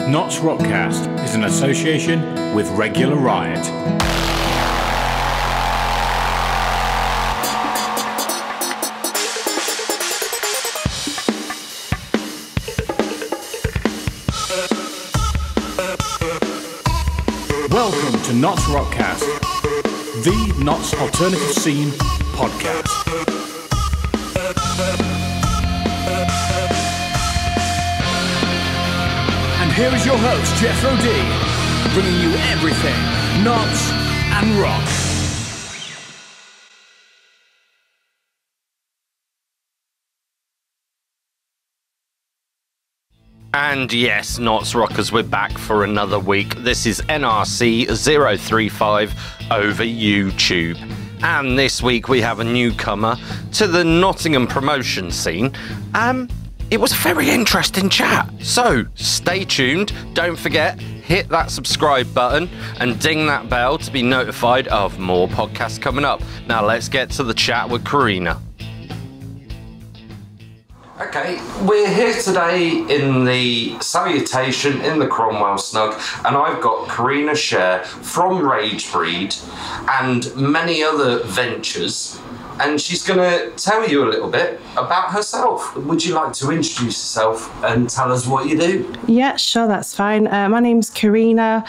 NottsRockCast is an association with Regular Riot. Welcome to NottsRockCast, the Notts Alternative Scene podcast. And here is your host, Jethro D, bringing you everything Notts and rock. And yes, Notts Rockers, we're back for another week. This is NRC-035 over YouTube. And this week we have a newcomer to the Nottingham promotion scene. It was a very interesting chat. So stay tuned. Don't forget, hit that subscribe button and ding that bell to be notified of more podcasts coming up. Now let's get to the chat with Karina. Okay, we're here today in the Salutation in the Cromwell Snug, and I've got Karina Sher from Ragebreed and many other ventures, and she's going to tell you a little bit about herself. Would you like to introduce yourself and tell us what you do? Yeah, sure, that's fine. My name's Karina.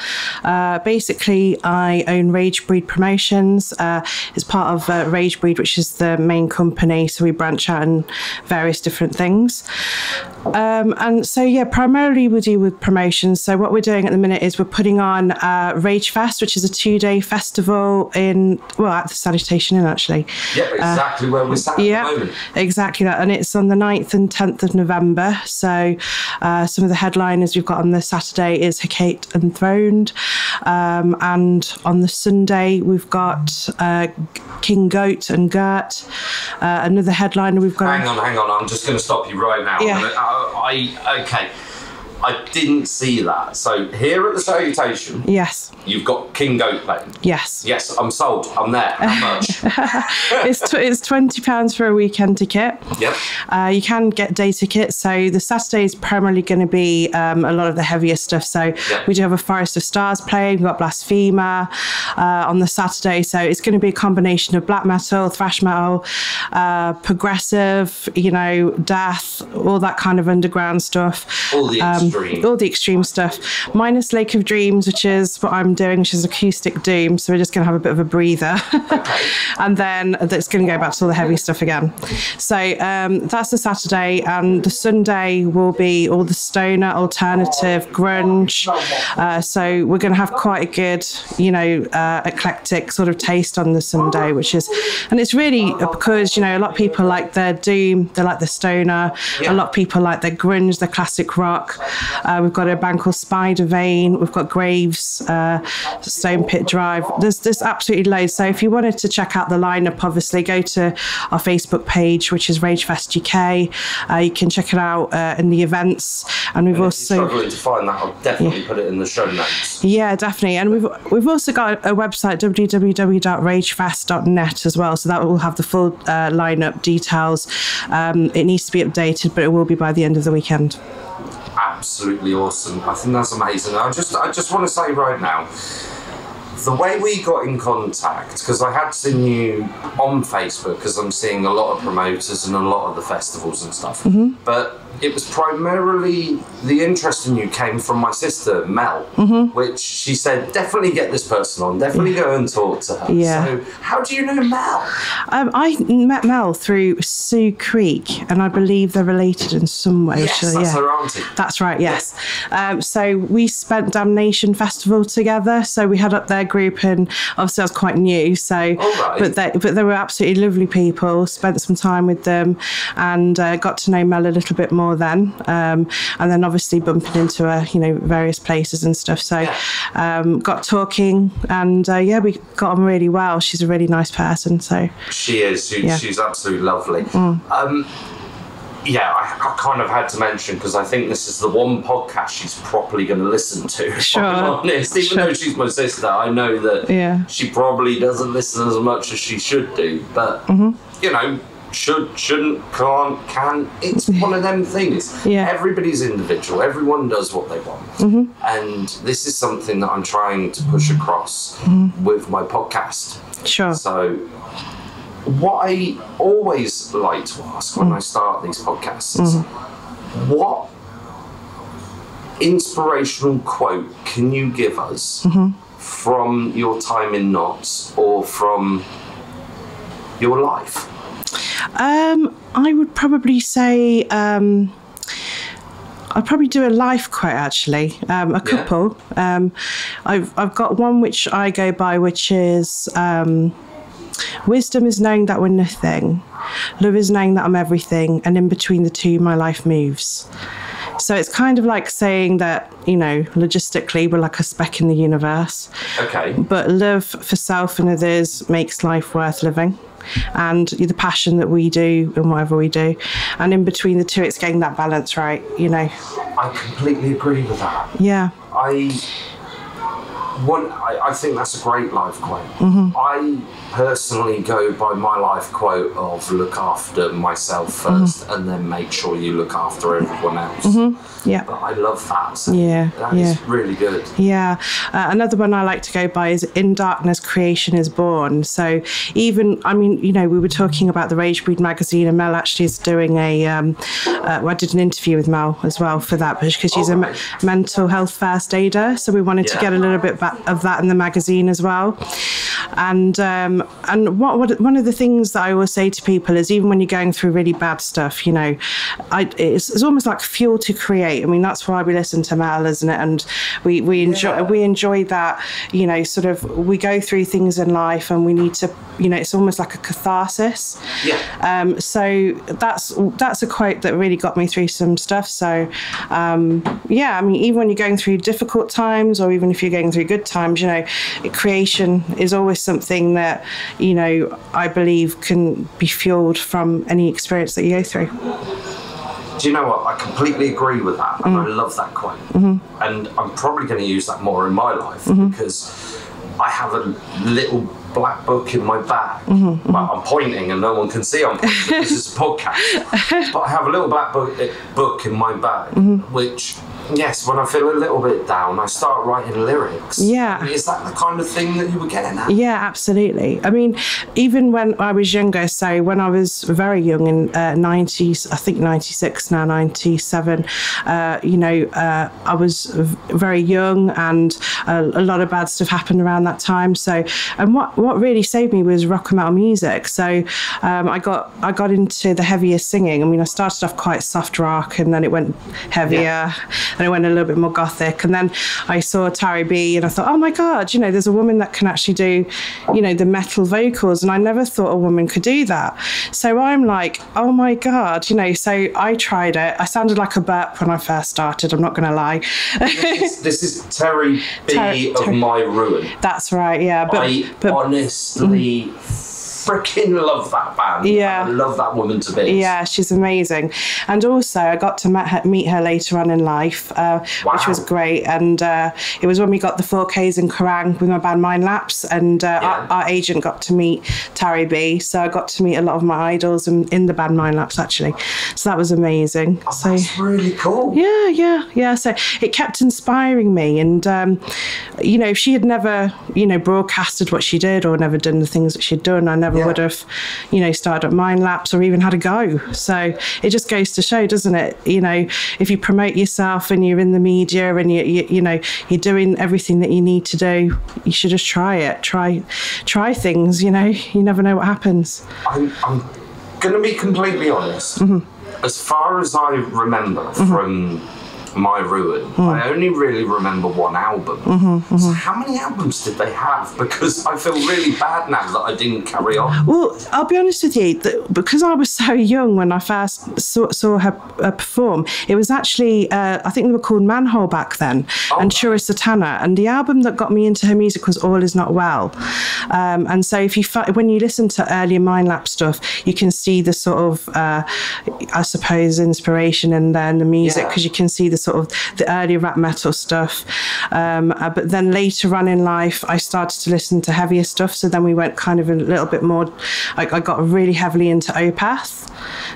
Basically, I own Ragebreed Promotions. It's part of Ragebreed, which is the main company, so we branch out in various different things. And so, yeah, primarily we deal with promotions. So what we're doing at the minute is we're putting on Rage Fest, which is a 2-day festival at the Salutation Inn, actually. Yep, exactly where we're sat at the moment. Exactly that. And it's on the 9th and 10th of November. So some of the headliners we've got on the Saturday is Hecate Enthroned. And on the Sunday, we've got King Goat and Gert. Another headliner we've got... Hang on. I'm just going to stop you right now. Yeah. Okay. I didn't see that. So here at the Salutation, yes, you've got King Goat playing. Yes. Yes, I'm sold. I'm there. How much? It's £20 for a weekend ticket. Yep. You can get day tickets. So the Saturday is primarily going to be a lot of the heavier stuff. So we do have a Forest of Stars playing. We've got Blasphemer on the Saturday. So it's going to be a combination of black metal, thrash metal, progressive, death, all that kind of underground stuff. All the all the extreme stuff, minus Lake of Dreams, which is what I'm doing, which is acoustic doom. So we're just going to have a bit of a breather. And then that's going to go back to all the heavy stuff again. So that's the Saturday, and the Sunday will be all the stoner, alternative, grunge. So we're going to have quite a good, eclectic sort of taste on the Sunday, and it's really because, a lot of people like their doom, they like the stoner. A lot of people like their grunge, their classic rock. We've got a band called Spider Vein. We've got Graves, Stone Pit Drive. There's absolutely loads. So if you wanted to check out the lineup, obviously go to our Facebook page, which is Ragefest UK. You can check it out in the events, and we've also. If you're struggling to find that, I'll definitely put it in the show notes. Yeah, definitely. And we've also got a website, www.ragefest.net as well. So that will have the full lineup details. It needs to be updated, but it will be by the end of the weekend. Absolutely awesome. I think that's amazing. I just want to say right now, the way we got in contact, because I had seen you on Facebook, because I'm seeing a lot of promoters and a lot of the festivals and stuff, but it was primarily the interest in you came from my sister Mel, which she said definitely get this person on, definitely go and talk to her. So how do you know Mel? I met Mel through Sue Creek, and I believe they're related in some way. Yes, that's her auntie. That's right, yes. So we spent Damnation Festival together, so we had up their group, and obviously I was quite new, so but they were absolutely lovely people. Spent some time with them and got to know Mel a little bit more then, and then obviously bumping into her, various places and stuff. So got talking, and we got on really well. She's a really nice person. So she is. She's absolutely lovely. I kind of had to mention, because I think this is the one podcast she's properly going to listen to, if I'm honest. Even though she's my sister, I know that she probably doesn't listen as much as she should do. But, shouldn't, can't, can. It's one of them things. Yeah. Everybody's individual. Everyone does what they want. And this is something that I'm trying to push across with my podcast. Sure. So what I always like to ask when I start these podcasts is, what inspirational quote can you give us from your time in Notts or from your life? I would probably say I'd probably do a life quote, actually, a couple. I've got one which I go by, which is wisdom is knowing that we're nothing, love is knowing that I'm everything, and in between the two my life moves. So it's kind of like saying that, you know, logistically we're like a speck in the universe. Okay. But love for self and others makes life worth living. And the passion that we do in whatever we do. And in between the two, it's getting that balance right, you know. I completely agree with that. Yeah. I think that's a great life quote. I personally go by my life quote of look after myself first and then make sure you look after everyone else. Yeah. But I love that. So Yeah. that is really good. Yeah. Another one I like to go by is in darkness creation is born. So even, I mean, you know, we were talking about the Ragebreed magazine, and Mel actually is doing I did an interview with Mel as well for that, because she's a mental health first aider. So we wanted to get a little bit of that in the magazine as well. And one of the things that I always say to people is, even when you're going through really bad stuff, you know, it's almost like fuel to create. I mean, that's why we listen to Mel, isn't it? And we enjoy that, you know, sort of, we go through things in life and we need to, you know, it's almost like a catharsis. Yeah. So that's a quote that really got me through some stuff. So yeah, I mean, even when you're going through difficult times, or even if you're going through good times, you know, creation is always something that, you know, I believe can be fueled from any experience that you go through. Do you know what? I completely agree with that, and I love that quote. And I'm probably going to use that more in my life, because I have a little black book in my bag. Well, I'm pointing and no one can see I'm pointing because it's a podcast. But I have a little black book in my bag, which, yes, when I feel a little bit down, I start writing lyrics. Yeah. Is that the kind of thing that you were getting at? Yeah, absolutely. I mean, even when I was younger, so when I was very young in 90s, I think 96 now, 97, you know, I was very young, and a lot of bad stuff happened around that time. So, and what really saved me was rock and metal music. So I got into the heavier singing. I mean, I started off quite soft rock, and then it went heavier, and it went a little bit more gothic. And then I saw Tari B, and I thought, oh my God, you know, there's a woman that can actually do, you know, the metal vocals, and I never thought a woman could do that. So I'm like, oh my God, you know, so I tried it. I sounded like a burp when I first started, I'm not going to lie. This is Terry B of My Ruin. That's right, yeah. But honestly freaking love that band. Yeah. I love that woman to bits. Yeah, she's amazing. And also I got to meet her later on in life, which was great. And it was when we got the 4Ks in Kerrang with my band Mind Lapse, and our agent got to meet Tari B. So I got to meet a lot of my idols in the band Mind Lapse, actually. So that was amazing. Oh, so that's really cool. Yeah. So it kept inspiring me. And, you know, if she had never, you know, broadcasted what she did, or never done the things that she'd done, I never would have, you know, started up Mind Lapse or even had a go. So it just goes to show, doesn't it? You know, if you promote yourself and you're in the media and you know, you're doing everything that you need to do, you should just try it. Try things, you know, you never know what happens. I'm going to be completely honest. As far as I remember from My Ruin, I only really remember one album. So how many albums did they have? Because I feel really bad now that I didn't carry on. Well, I'll be honest with you, because I was so young when I first saw her perform, it was actually, I think they were called Manhole back then, and Shura Satana. And the album that got me into her music was All Is Not Well. And so when you listen to earlier Mind Lapse stuff, you can see the sort of, I suppose, inspiration in there in the music, because you can see the sort of the early rap metal stuff. But then later on in life, I started to listen to heavier stuff. So then we went kind of a little bit more, I got really heavily into Opeth.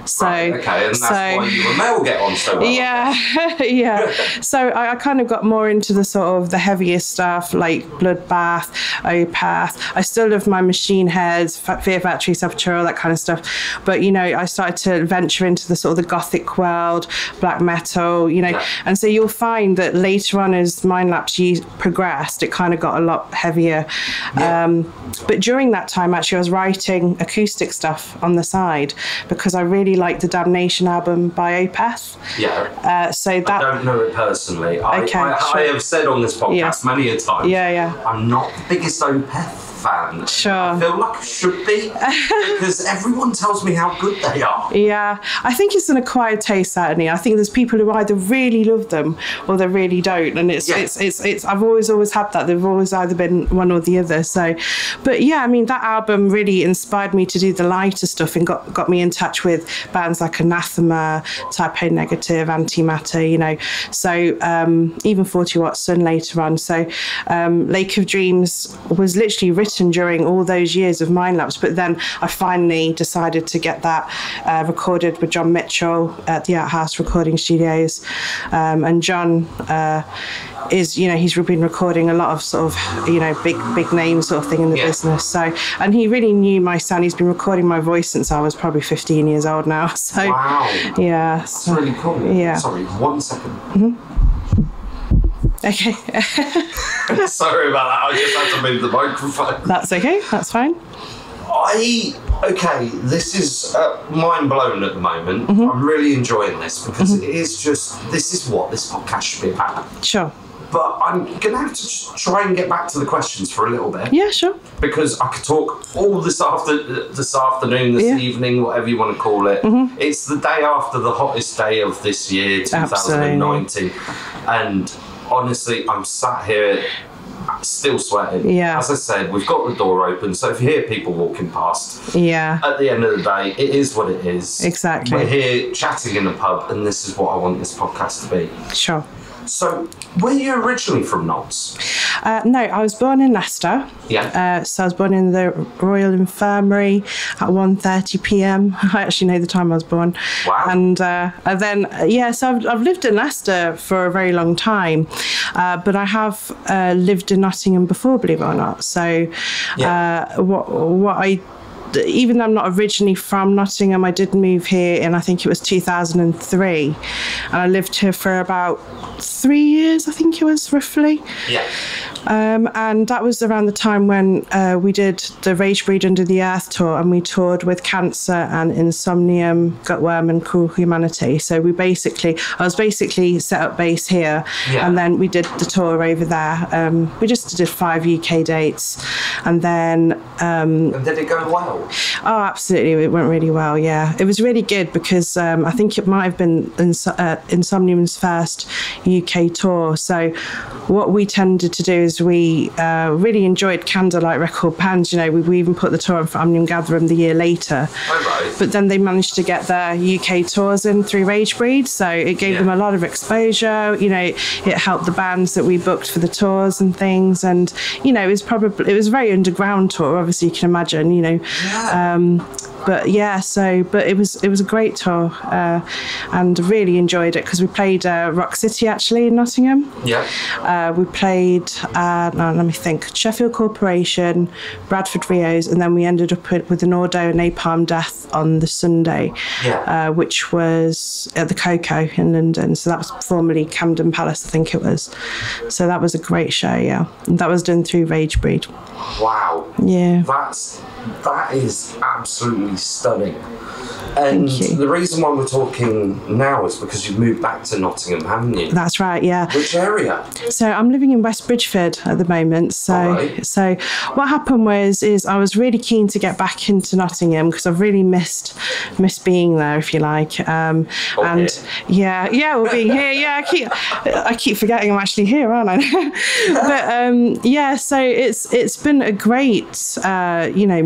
So, right, okay, and that's why you and Mel get on so well. Yeah, yeah. So I kind of got more into the sort of the heavier stuff, like Bloodbath, Opeth. I still love my Machine Heads, Fear Factory, Sepultura, that kind of stuff. But, you know, I started to venture into the sort of the gothic world, black metal, you know. Yeah. And so you'll find that later on as Mind Lapse progressed, it kind of got a lot heavier. Yeah. But during that time, actually, I was writing acoustic stuff on the side because I really liked the Damnation album by Opeth. Yeah. So that, I don't know it personally. I have said on this podcast many a time. Yeah. I'm not the biggest Opeth fan. Sure. I feel like I should be because everyone tells me how good they are. Yeah, I think it's an acquired taste, certainly. I think there's people who either really love them or they really don't, and it's I've always had that. They've always either been one or the other. So, but yeah, I mean that album really inspired me to do the lighter stuff and got me in touch with bands like Anathema, Type O Negative, Antimatter, you know. So even 40 Watt Sun later on. So Lake of Dreams was literally written during all those years of Mind Lapse, but then I finally decided to get that recorded with John Mitchell at the Outhouse Recording Studios, and John is, you know, he's been recording a lot of sort of, you know, big name sort of thing in the business. So, and he really knew my sound. He's been recording my voice since I was probably 15 years old now. So, wow, yeah, that's really cool. Yeah. Sorry, 1 second. Mm-hmm. Okay. Sorry about that. I just had to move the microphone. That's okay. That's fine. This is mind blown at the moment. Mm-hmm. I'm really enjoying this because it is just, this is what this podcast should be about. Sure. But I'm going to have to just try and get back to the questions for a little bit. Yeah, sure. Because I could talk all this afternoon, this evening, whatever you want to call it. Mm-hmm. It's the day after the hottest day of this year, 2019. Absolutely. And honestly, I'm sat here still sweating. Yeah. As I said, we've got the door open, so if you hear people walking past, at the end of the day, it is what it is. Exactly. We're here chatting in a pub, and this is what I want this podcast to be. Sure. So, were you originally from Notts? No, I was born in Leicester. Yeah. So I was born in the Royal Infirmary at 1:30 p.m. I actually know the time I was born. Wow. And then, so I've lived in Leicester for a very long time, but I have lived in Nottingham before, believe it or not. So even though I'm not originally from Nottingham, I did move here in, I think it was 2003. And I lived here for about 3 years, I think it was, roughly. Yeah. And that was around the time when we did the Ragebreed Under the Earth tour, and we toured with Cancer and Insomnium, Gutworm and Cruel Humanity. So I was basically set up base here, and then we did the tour over there. We just did 5 UK dates, and then... and did it go well? Oh, absolutely. It went really well, yeah. It was really good because I think it might have been Insomnium's first UK tour. So what we tended to do is we really enjoyed Candlelight record bands. You know, we even put the tour on for Omnium Gatherum the year later. Oh, right. But then they managed to get their UK tours in through Ragebreed, so it gave them a lot of exposure. You know, it helped the bands that we booked for the tours and things. And, you know, it was a very underground tour, obviously, you can imagine, you know. But it was a great tour, and really enjoyed it because we played Rock City actually in Nottingham. Yeah. We played let me think, Sheffield Corporation, Bradford Rios, and then we ended up with an Ordo and Napalm Death on the Sunday, which was at the Coco in London. So that was formerly Camden Palace, I think it was. So that was a great show, and that was done through Ragebreed. Wow. Yeah. That is absolutely stunning. And the reason why we're talking now is because you've moved back to Nottingham, haven't you? That's right, yeah. Which area? So I'm living in West Bridgeford at the moment. So what happened is I was really keen to get back into Nottingham because I've really missed being there, if you like. Well, being here, yeah. I keep forgetting I'm actually here, aren't I? But so it's been a great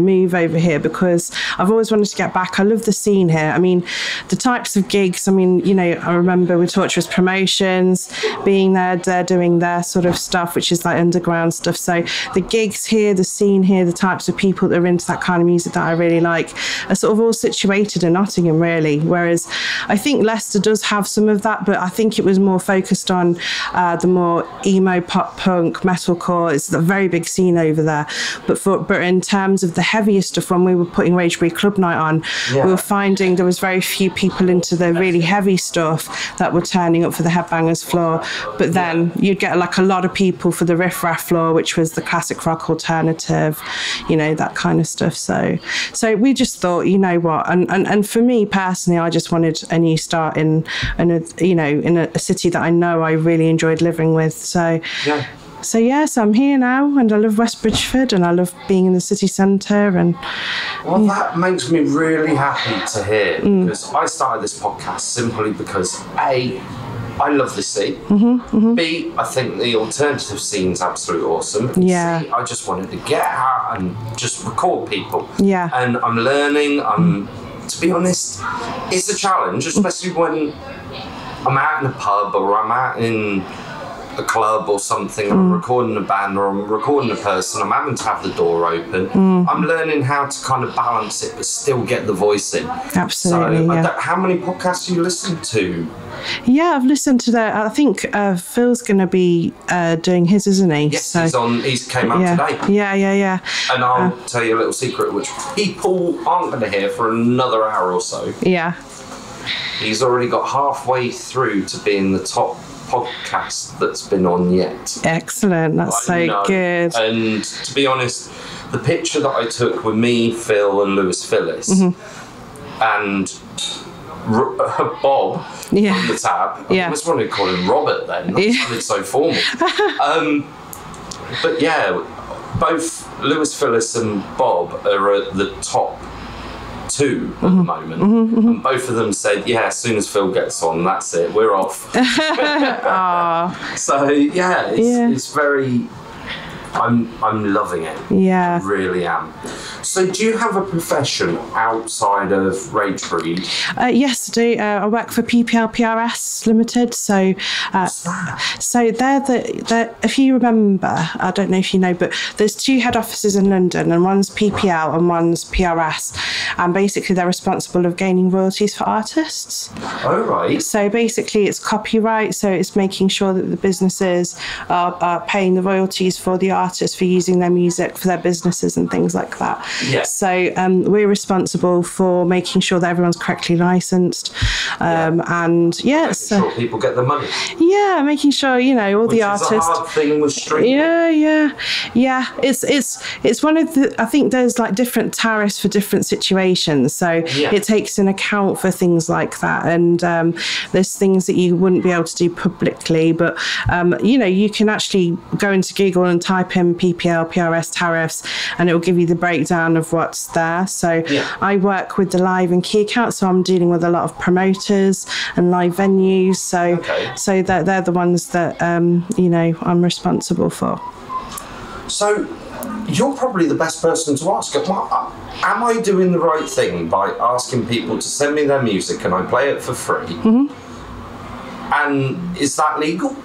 move over here because I've always wanted to get back. I love the scene scene here. I mean, the types of gigs, I mean, you know, I remember with Torturous Promotions being there, they're doing their sort of stuff, which is like underground stuff. So the gigs here, the scene here, the types of people that are into that kind of music that I really like are sort of all situated in Nottingham, really. Whereas I think Leicester does have some of that, but I think it was more focused on the more emo, pop punk, metalcore. It's a very big scene over there. But in terms of the heavier stuff, when we were putting Ragebreed Club Night on, we were finding there was very few people into the really heavy stuff that were turning up for the Headbangers floor. But then you'd get like a lot of people for the Riff Raff floor, which was the classic rock alternative, you know, that kind of stuff. So we just thought, you know what, and for me personally, I just wanted a new start in a city that I know I really enjoyed living with. So I'm here now, and I love West Bridgeford, and I love being in the city centre. And that makes me really happy to hear, because I started this podcast simply because A, I love the scene. B, I think the alternative scene's absolutely awesome. And C, I just wanted to get out and just record people. And I'm learning. To be honest, it's a challenge, especially when I'm out in a pub or I'm out in a club or something, I'm recording a band or I'm recording a person, I'm having to have the door open. I'm learning how to kind of balance it but still get the voice in. Absolutely. So how many podcasts do you listen to? Yeah, I've listened to that. I think Phil's going to be doing his, isn't he? Yes, he came out today. Yeah. And I'll tell you a little secret, which people aren't going to hear for another hour or so. Yeah. He's already got halfway through to being the top podcast that's been on yet. Excellent, that's so good. And to be honest, the picture that I took with me, Phil and Lewis Phillis and Bob from the Tab, I almost wanted to call him Robert then, that sounded so formal. But both Lewis Phillis and Bob are at the top 2 at the moment, and both of them said, as soon as Phil gets on, that's it, we're off. So it's very, I'm loving it. I really am. So do you have a profession outside of Ragebreed? Yes, I do. I work for PPL PRS Limited. So they're if you remember, I don't know if you know, but there's 2 head offices in London, and one's PPL and one's PRS. And basically they're responsible of gaining royalties for artists. Oh, right. So basically it's copyright, so it's making sure that the businesses are paying the royalties for the artists for using their music for their businesses and things like that. So we're responsible for making sure that everyone's correctly licensed, and making sure people get the money. Making sure, you know, all the artists. Which is a hard thing with streaming. It's one of the, I think there's like different tariffs for different situations, so it takes in account for things like that, and there's things that you wouldn't be able to do publicly, but you know, you can actually go into Google and type in PPL PRS tariffs, and it will give you the breakdown of what's there. So I work with the live and key account, so I'm dealing with a lot of promoters and live venues, so they're the ones that you know, I'm responsible for. So you're probably the best person to ask. Am I doing the right thing by asking people to send me their music and I play it for free? And is that legal?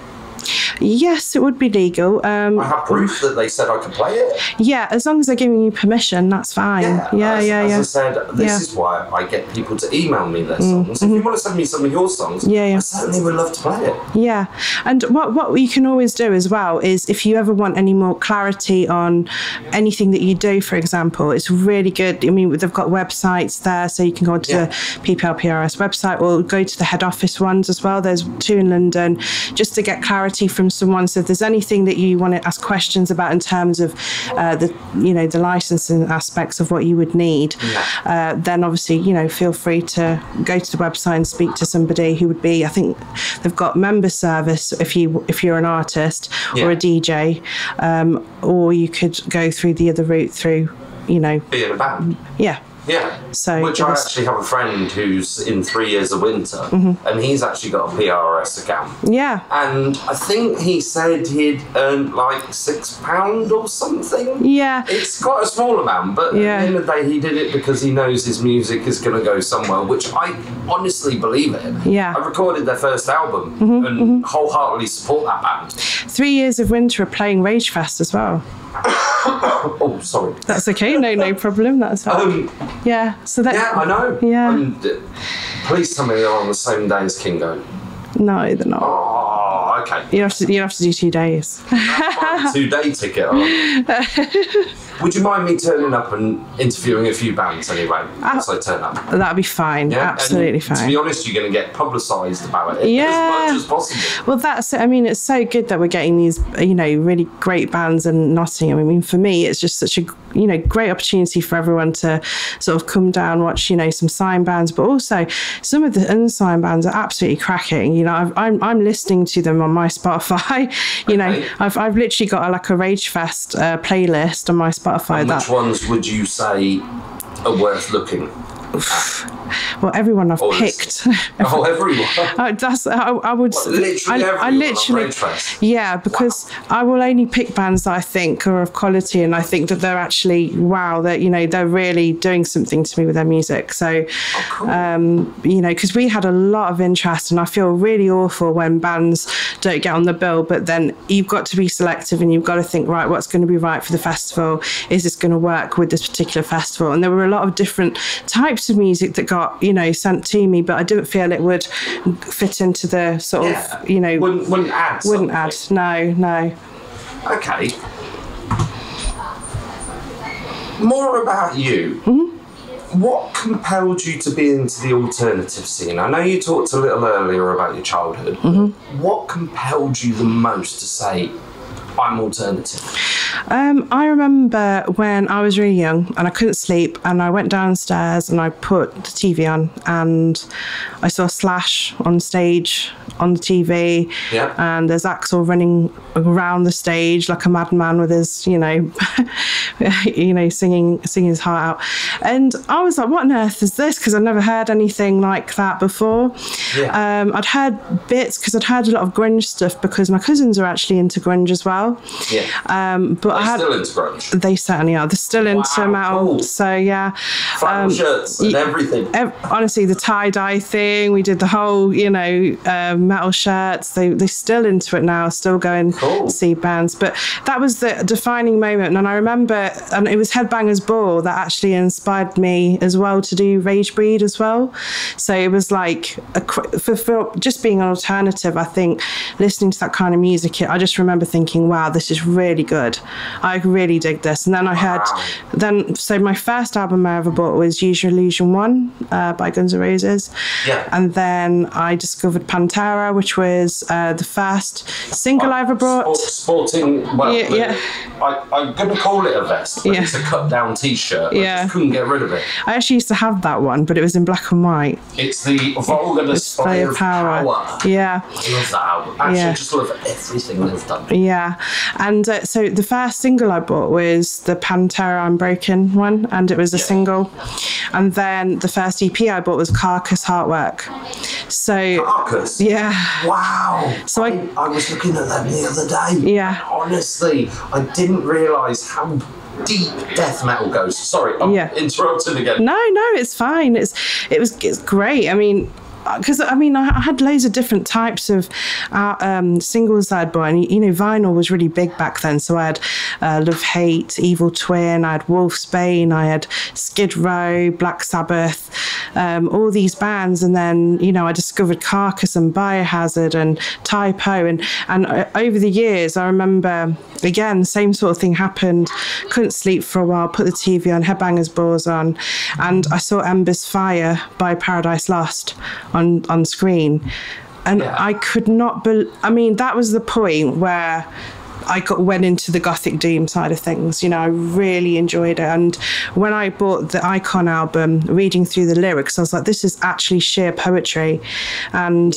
Yes, it would be legal. I have proof that they said I could play it. Yeah, as long as they're giving you permission, that's fine. As I said, this is why I get people to email me their songs. If you want to send me some of your songs, I certainly would love to play it. Yeah, and what you can always do as well is, if you ever want any more clarity on anything that you do, for example, it's really good. I mean, they've got websites there, so you can go to the PPL PRS website or go to the head office ones as well. There's 2 in London, just to get clarity from someone. So if there's anything that you want to ask questions about in terms of the licensing aspects of what you would need, then obviously, you know, feel free to go to the website and speak to somebody who would be, I think they've got member service if you're an artist or a DJ, or you could go through the other route through, you know, being a band. Yeah. So which I actually have a friend who's in 3 Years of Winter, and he's actually got a PRS account. Yeah. And I think he said he'd earned like £6 or something. Yeah. It's quite a small amount, but at the end of the day, he did it because he knows his music is going to go somewhere, which I honestly believe in. Yeah. I recorded their first album and wholeheartedly support that band. 3 Years of Winter are playing Ragefest as well. Oh, sorry. That's okay. No problem. That's fine. Yeah. So that. Yeah, I know. Yeah. Please tell me they're on the same day as Kingo. No, they're not. Oh, okay. You have to do 2 days. That's fine. 2-day ticket. Would you mind me turning up and interviewing a few bands anyway? Once I turn up. That'd be fine. Yeah? Absolutely fine. To be honest, you're going to get publicised about it as much as possible. Well, that's it. I mean, it's so good that we're getting these, really great bands in Nottingham. I mean, for me, it's just such a, great opportunity for everyone to sort of come down, watch, some signed bands, but also some of the unsigned bands are absolutely cracking. I'm listening to them on my Spotify. I've literally got a Ragefest playlist on my Spotify. And which ones would you say are worth looking at? Well, everyone I've picked. Everyone. I would. Literally everyone. I literally. Yeah, because I will only pick bands that I think are of quality, and I think that they're actually they're really doing something to me with their music. So, because we had a lot of interest, and I feel really awful when bands don't get on the bill. But then you've got to be selective, and you've got to think, right, what's going to be right for the festival? Is this going to work with this particular festival? And there were a lot of different types of music that got sent to me, but I didn't feel it would fit into the sort of wouldn't add no. Okay, more about you. What compelled you to be into the alternative scene? I know you talked a little earlier about your childhood. What compelled you the most to say, I'm alternative? I remember when I was really young and I couldn't sleep, and I went downstairs and I put the TV on, and I saw Slash on stage on the TV, and there's Axl running around the stage like a madman with his, singing his heart out. And I was like, what on earth is this? Because I'd never heard anything like that before. I'd heard bits because I'd heard a lot of grunge stuff because my cousins are actually into grunge as well. But they're still into grunge. They certainly are. They're still into metal. Cool. So yeah, flannel shirts and everything. Honestly, the tie-dye thing. We did the whole, metal shirts. They're still into it now. Still going to see bands. But that was the defining moment. And I remember, and it was Headbangers Ball that actually inspired me as well to do Ragebreed as well. So it was like for just being an alternative. I think listening to that kind of music, I just remember thinking, wow, this is really good. I really dig this. And then I heard, so my first album I ever bought was Use Your Illusion 1 by Guns N' Roses. And then I discovered Pantera, which was the first single I ever bought. Sporting, I'm going to call it a vest, but it's a cut-down T-shirt. I just couldn't get rid of it. I actually used to have that one, but it was in black and white. It's the Vulgar Display of Power. Yeah. I love that album. Actually, I just love everything they've done. Yeah. And so the first single I bought was the Pantera Unbroken one, and it was a single. And then the first EP I bought was Carcass Heartwork. So Carcass? Yeah. Wow. So I was looking at that the other day. Yeah. Honestly, I didn't realise how deep death metal goes. Sorry, I'm interrupting again. No, it's fine. It's great. I mean, because I had loads of different types of singles that I'd bought, and vinyl was really big back then. So I had Love Hate, Evil Twin, I had Wolfsbane, I had Skid Row, Black Sabbath, all these bands, and then I discovered Carcass and Biohazard and Typo, and over the years I remember again same sort of thing happened. Couldn't sleep for a while, put the TV on, Headbangers Balls on, and I saw Ember's Fire by Paradise Lost on screen, and I could not that was the point where went into the Gothic Doom side of things. You know, I really enjoyed it. And when I bought the Icon album, reading through the lyrics, I was like, this is actually sheer poetry. And,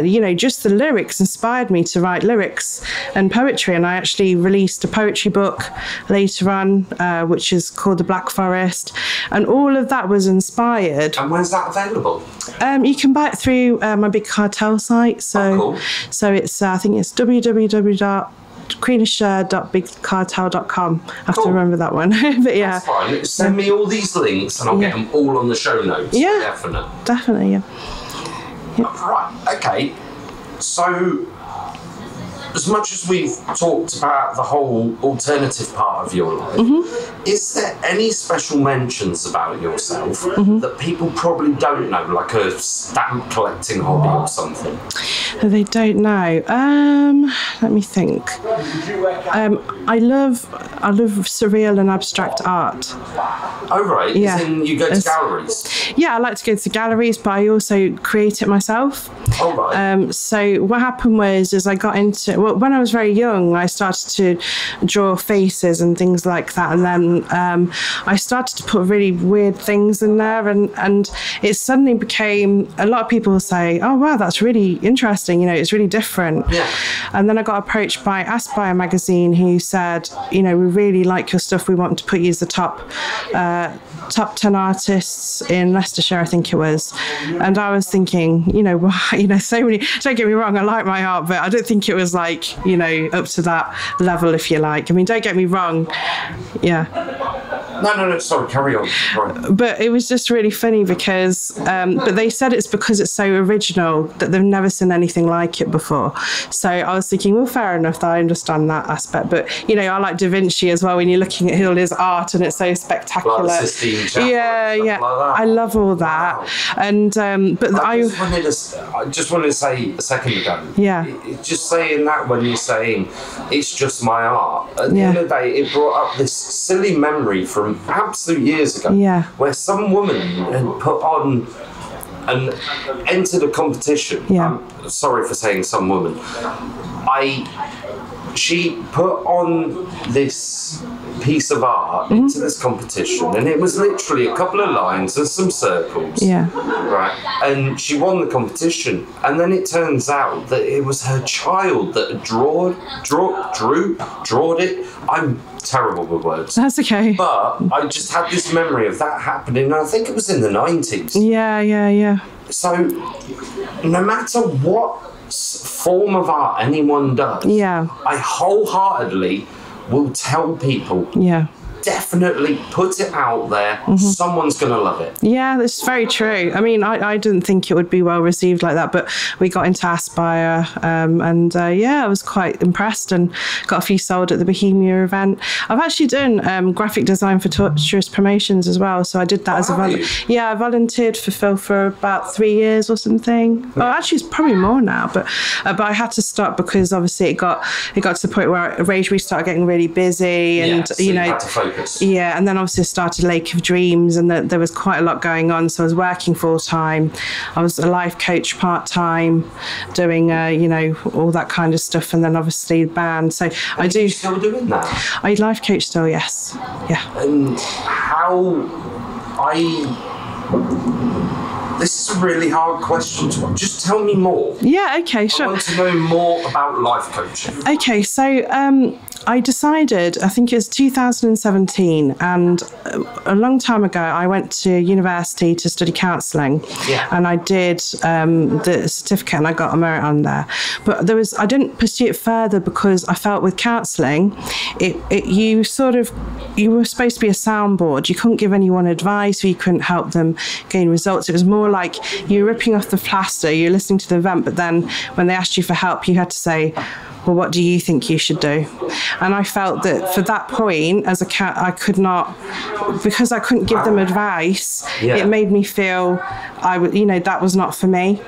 you know, just the lyrics inspired me to write lyrics and poetry. And I actually released a poetry book later on, which is called The Black Forest. And all of that was inspired. And where's that available? You can buy it through my Big Cartel site. So, cool. So it's, I think it's www.karinasher.bigcartel.com. I have to remember that one. But yeah. That's fine. Send me all these links and I'll get them all on the show notes. Yeah. Definitely, yeah. Right, okay. So, as much as we've talked about the whole alternative part of your life, is there any special mentions about yourself that people probably don't know, like a stamp collecting hobby or something? They don't know. Let me think. I love surreal and abstract art. Oh, right. Yeah. As in you go to galleries? Yeah, I like to go to galleries, but I also create it myself. Oh, right. So what happened was, I got into, well, when I was very young, I started to draw faces and things like that. And then I started to put really weird things in there. And it suddenly became, a lot of people say, oh, wow, that's really interesting. You know, it's really different. Yeah. And then I got approached by Aspire magazine, who said, you know, we really like your stuff. We want to put you as the top 10 artists in Leicestershire, I think it was. And I was thinking, you know, so many, don't get me wrong, I like my art, but I don't think it was like, you know, up to that level, if you like. I mean, don't get me wrong. Yeah. No, sorry, carry on. Right. But it was just really funny because, but they said it's because it's so original that they've never seen anything like it before. So I was thinking, well, fair enough, that I understand that aspect. But, you know, I like Da Vinci as well, when you're looking at all his art and it's so spectacular. Like the Sistine Chapel yeah. Like that. I love all that. Wow. And, but I just wanted to say a second ago. Yeah. Just saying that when you're saying it's just my art. At the end of the day, it brought up this silly memory from absolute years ago, where some woman had put on and entered a competition. Sorry for saying some woman. She put on this piece of art into this competition, and it was literally a couple of lines and some circles. Right. And she won the competition, and then it turns out that it was her child that had drawn it. I'm terrible with words. That's okay. But I just had this memory of that happening, I think it was in the 90s. Yeah. So, no matter what form of art anyone does, I wholeheartedly will tell people, definitely put it out there. Someone's going to love it. Yeah, that's very true. I mean, I didn't think it would be well received like that, but we got into Aspire and I was quite impressed and got a few sold at the Bohemia event. I've actually done graphic design for tourist promotions as well, so I did that as a volunteer. I volunteered for Phil for about 3 years or something. Well, actually it's probably more now, but I had to stop because obviously it got to the point where Ragebreed started getting really busy, and so you had to focus. Yeah, and then obviously I started Lake of Dreams, and there was quite a lot going on. So I was working full time. I was a life coach part time, doing all that kind of stuff, and then obviously band. So I do. You still doing that? I life coach still, yes. Yeah. And this is a really hard question to ask. Just tell me more. Yeah, okay, sure. I want to know more about life coaching. Okay, so I decided, I think it was 2017, and a long time ago, I went to university to study counselling, and I did the certificate, and I got a merit on there. But I didn't pursue it further because I felt with counselling, you were supposed to be a soundboard. You couldn't give anyone advice, or you couldn't help them gain results. It was more like you were ripping off the plaster, you're listening to the event, but then when they asked you for help, you had to say, well, what do you think you should do? And I felt that for that point, as a cat, I could not, because I couldn't give them advice, it made me feel that was not for me.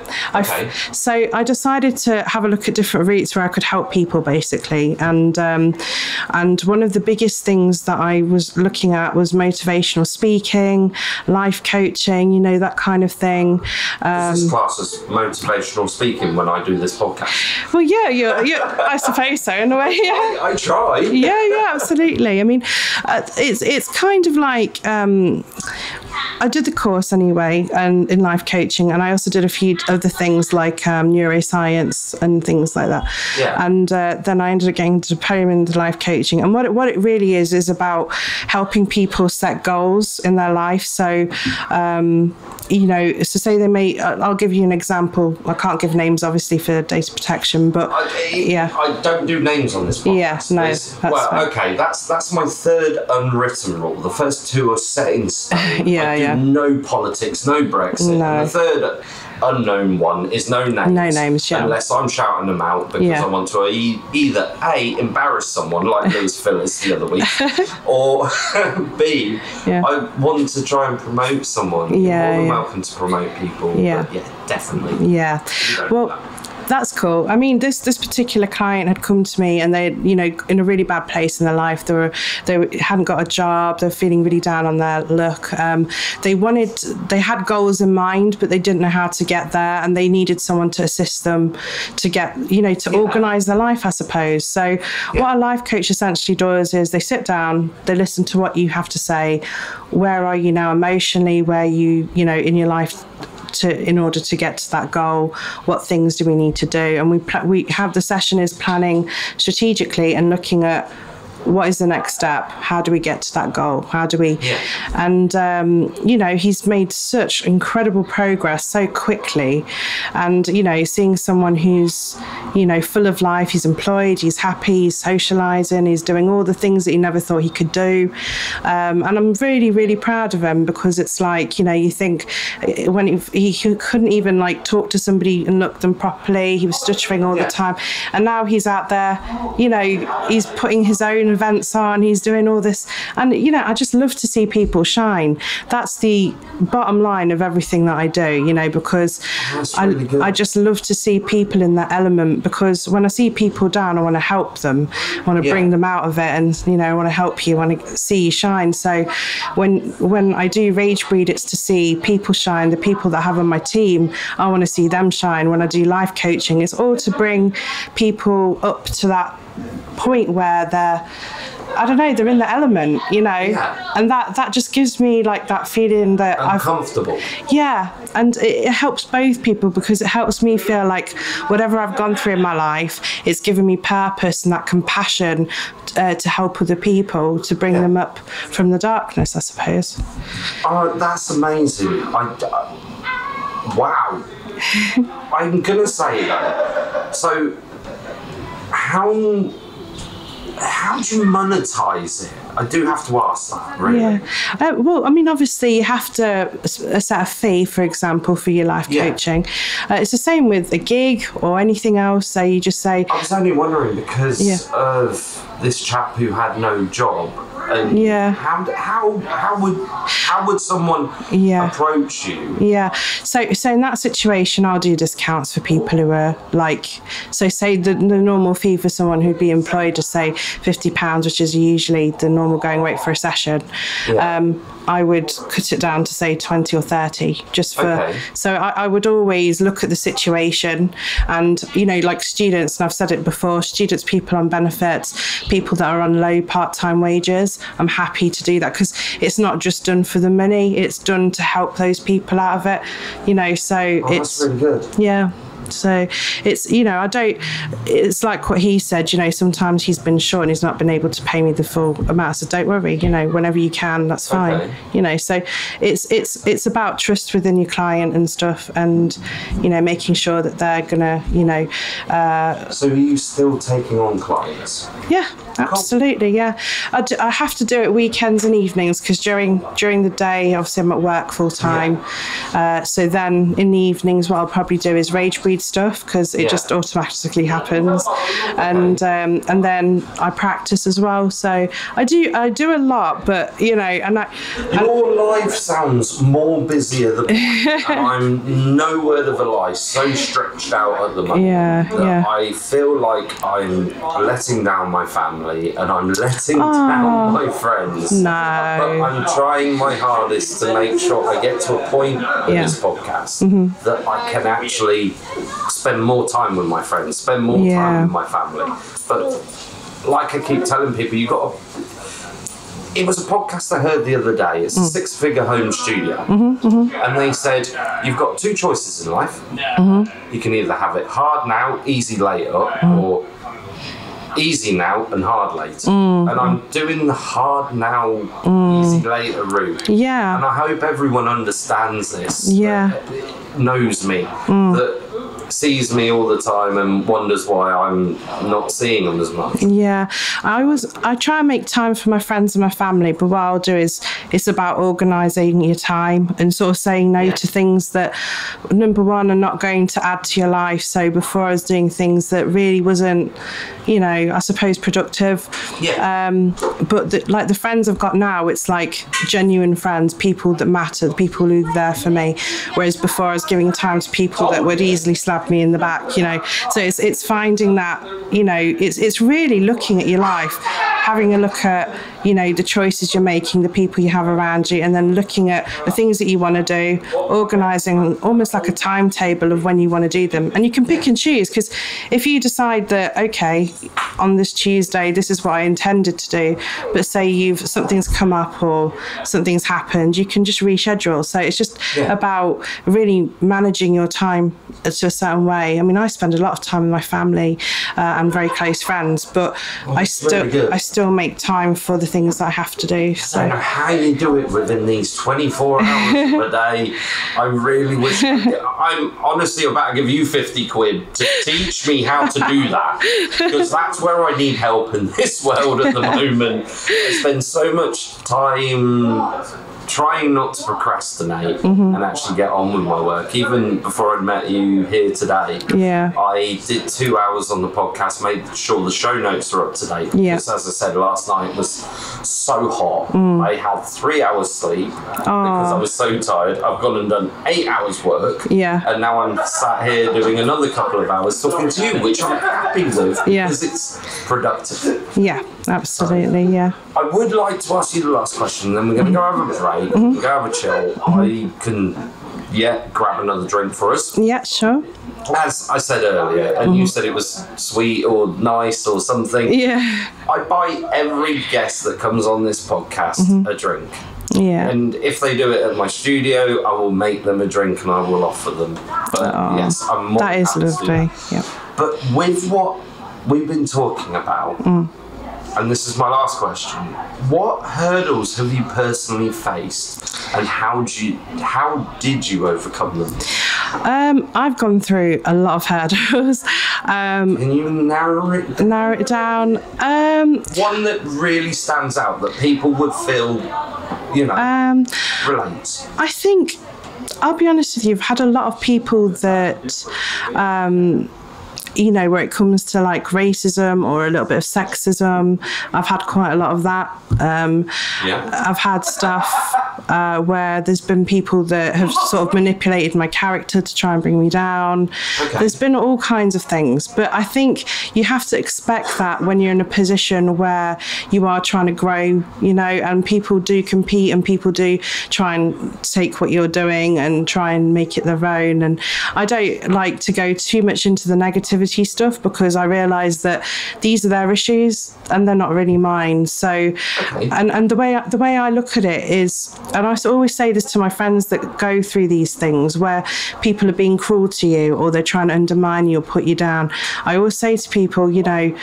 So I decided to have a look at different routes where I could help people, basically. And one of the biggest things that I was looking at was motivational speaking, life coaching, that kind of thing. Is this class as motivational speaking when I do this podcast? Well, yeah, I suppose so, in a way. Yeah. I try. Yeah, absolutely. I mean, it's kind of like I did the course anyway, and in life coaching, and I also did a few other things like neuroscience and things like that. Yeah. And then I ended up getting a diploma in life coaching. And what it really is about helping people set goals in their life. So, so say they may. I'll give you an example. I can't give names, obviously, for data protection, but I don't do names on this podcast. Yeah, no, that's fine. Okay, that's my third unwritten rule. The first two are set in stone. Yeah. No politics, no Brexit. No. And the third unknown one is no names. No names, yeah. Unless I'm shouting them out because I want to either A, embarrass someone like Liz Phyllis the other week, or B, I want to try and promote someone. You're more than welcome to promote people. Yeah. But definitely. Yeah. Well, that's cool. I mean, this particular client had come to me, and they, in a really bad place in their life. They hadn't got a job. They were feeling really down on their luck. They had goals in mind, but they didn't know how to get there, and they needed someone to assist them to get, to organise their life, I suppose. So what a life coach essentially does is they sit down, they listen to what you have to say. Where are you now emotionally? Where you, in your life? In order to get to that goal, what things do we need to do? And we have the session is planning strategically and looking at what is the next step? How do we get to that goal? How do we? Yeah. And, he's made such incredible progress so quickly. And, seeing someone who's, full of life, he's employed, he's happy, he's socialising, he's doing all the things that he never thought he could do. And I'm really, really proud of him, because it's like, you think when he couldn't even talk to somebody and look them properly, he was stuttering all the time. And now he's out there, he's putting his own events on, he's doing all this, and I just love to see people shine. That's the bottom line of everything that I do, because I just love to see people in their element, because when I see people down, I want to help them, I want to bring them out of it, and I want to help you, I want to see you shine. So when I do Ragebreed, it's to see people shine. The people that I have on my team, I want to see them shine. When I do life coaching, it's all to bring people up to that point where they're they're in the element, and that just gives me that feeling that I'm comfortable. And it helps both people, because it helps me feel like whatever I've gone through in my life, it's given me purpose and that compassion to help other people, to bring them up from the darkness, I suppose. Oh, that's amazing. Wow. I'm gonna say that. So how do you monetize it? I do have to ask that, really. Yeah. Well, I mean, obviously, you have to set a fee, for example, for your life coaching. It's the same with a gig or anything else. So you just say... I was only wondering because of this chap who had no job. And how would someone approach you? Yeah. So in that situation, I'll do discounts for people who are so say the normal fee for someone who'd be employed is say £50, which is usually the normal going rate for a session. I would cut it down to say 20 or 30 just for, so I would always look at the situation and, students, and I've said it before, students, people on benefits, people that are on low part-time wages, I'm happy to do that, because it's not just done for the money, it's done to help those people out of it, so it's that's really good. Yeah. So it's, it's like what he said, sometimes he's been short and he's not been able to pay me the full amount. So don't worry, whenever you can, that's fine. So it's about trust within your client and stuff, and, making sure that they're gonna, So are you still taking on clients? Yeah. Absolutely, yeah. I have to do it weekends and evenings, because during the day, obviously, I'm at work full time. So then in the evenings, what I'll probably do is Ragebreed stuff, because it just automatically happens, and then I practice as well. So I do a lot, but your life sounds more busier than mine, and I'm no word of a lie, so stretched out at the moment. I feel like I'm letting down my family. family and I'm letting down my friends. No. But I'm trying my hardest to make sure I get to a point with this podcast that I can actually spend more time with my friends, spend more time with my family. But like I keep telling people, it was a podcast I heard the other day. It's a 6-figure home studio. And they said, you've got 2 choices in life. You can either have it hard now, easy later, or easy now and hard later. And I'm doing the hard now, easy later route. Yeah. And I hope everyone understands this. Yeah. Knows me. That sees me all the time and wonders why I'm not seeing them as much. Yeah, I try and make time for my friends and my family, but what I'll do is it's about organising your time and sort of saying no to things that, number one, are not going to add to your life. So before I was doing things that really wasn't, you know, I suppose productive. But the friends I've got now, it's like genuine friends, people that matter, the people who are there for me. Whereas before I was giving time to people that would easily slap me in the back, you know. So it's finding that, you know, it's really looking at your life, having a look at, you know, the choices you're making, the people you have around you, and then looking at the things that you want to do, organising almost like a timetable of when you want to do them. And you can pick and choose, because if you decide that, okay, on this Tuesday, this is what I intended to do, but say something's come up or something's happened, you can just reschedule. So it's just about really managing your time to a certain way. I mean, I spend a lot of time with my family and very close friends, but I still make time for the things that I have to do. So I don't know how you do it within these 24 hours of a day. I really wish. I'm honestly about to give you 50 quid to teach me how to do that, because that's where I need help in this world at the moment. I spend so much time trying not to procrastinate and actually get on with my work. Even before I'd met you here today, I did 2 hours on the podcast, made sure the show notes are up to date. Because as I said, last night was so hot. I had 3 hours sleep because I was so tired. I've gone and done 8 hours work. And now I'm sat here doing another couple of hours talking to you, which I'm happy with because it's productive. Yeah, absolutely, I would like to ask you the last question, then we're going to go have a break, go have a chill. I can, grab another drink for us. Yeah, sure. As I said earlier, and you said it was sweet or nice or something. I buy every guest that comes on this podcast a drink. And if they do it at my studio, I will make them a drink and I will offer them. But yes, I'm more that is lovely. But with what we've been talking about, and this is my last question, what hurdles have you personally faced and how did you overcome them? I've gone through a lot of hurdles. Can you narrow it down? One that really stands out that people would feel, you know, relates. I think, I'll be honest with you, I've had a lot of people that you know, where it comes to like racism or a little bit of sexism, I've had quite a lot of that. I've had stuff where there's been people that have sort of manipulated my character to try and bring me down. There's been all kinds of things, but I think you have to expect that when you're in a position where you are trying to grow, you know, and people do compete and people do try and take what you're doing and try and make it their own. And I don't like to go too much into the negativity stuff, because I realise that these are their issues and they're not really mine. So and the way I look at it is, and I always say this to my friends that go through these things where people are being cruel to you or they're trying to undermine you or put you down, I always say to people, you know,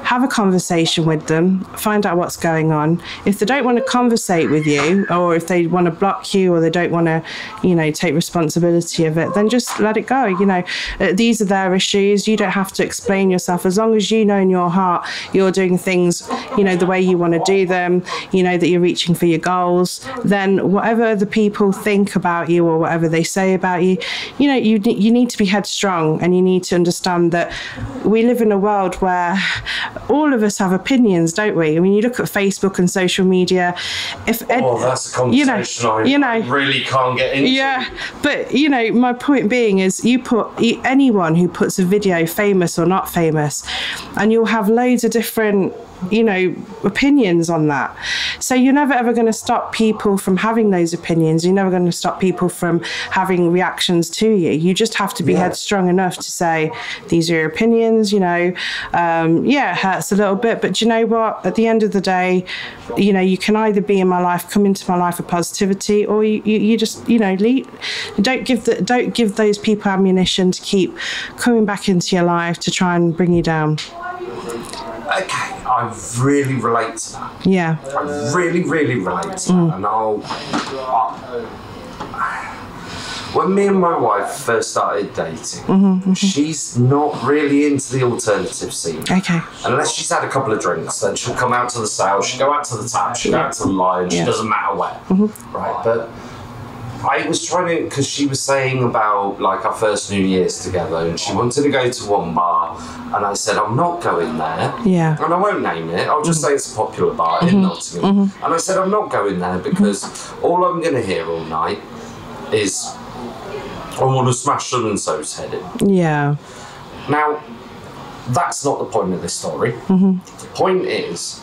have a conversation with them, find out what's going on. If they don't want to conversate with you, or if they want to block you, or they don't want to, you know, take responsibility of it, then just let it go. You know, these are their issues. You don't have to explain yourself. As long as you know in your heart you're doing things, you know, the way you want to do them, you know, that you're reaching for your goals, then whatever the people think about you or whatever they say about you, you know, you need to be headstrong, and you need to understand that we live in a world where all of us have opinions, don't we? I mean, you look at Facebook and social media. That's a conversation I really can't get into. Yeah, but you know, my point being is, you put anyone who puts a video, famous or not famous, and you'll have loads of different opinions on that. So you're never ever going to stop people from having those opinions. You're never going to stop people from having reactions to you. You just have to be headstrong enough to say, these are your opinions, it hurts a little bit, but do you know what? At the end of the day, you can either be in my life, come into my life with positivity, or you just, leave. Don't give those people ammunition to keep coming back into your life to try and bring you down. Okay, I really relate to that. Yeah. I really, really relate to that. And when me and my wife first started dating, she's not really into the alternative scene. Okay. Unless she's had a couple of drinks, then she'll come out to the sale, she'll go out to the tap, she'll go out to the line, she doesn't matter where. Right, but I was trying to, because she was saying about like our first New Year's together, and she wanted to go to one bar, and I said, I'm not going there. Yeah. And I won't name it, I'll just say it's a popular bar in Nottingham. And I said, I'm not going there because all I'm going to hear all night is, I want to smash so and so's head in. Yeah. Now, that's not the point of this story. The point is,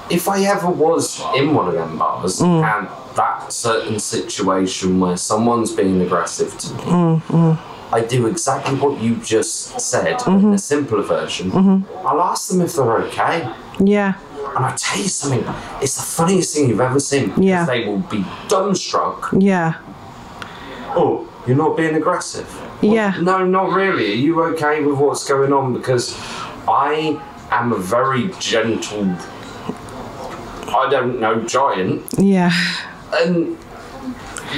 if I ever was in one of them bars and that certain situation where someone's being aggressive to me, I do exactly what you just said in a simpler version. I'll ask them if they're okay. Yeah. And I tell you something, it's the funniest thing you've ever seen, because they will be dumbstruck. Yeah. Oh, you're not being aggressive? Yeah. Well, no, not really. Are you okay with what's going on? Because I am a very gentle, I don't know, giant. Yeah. And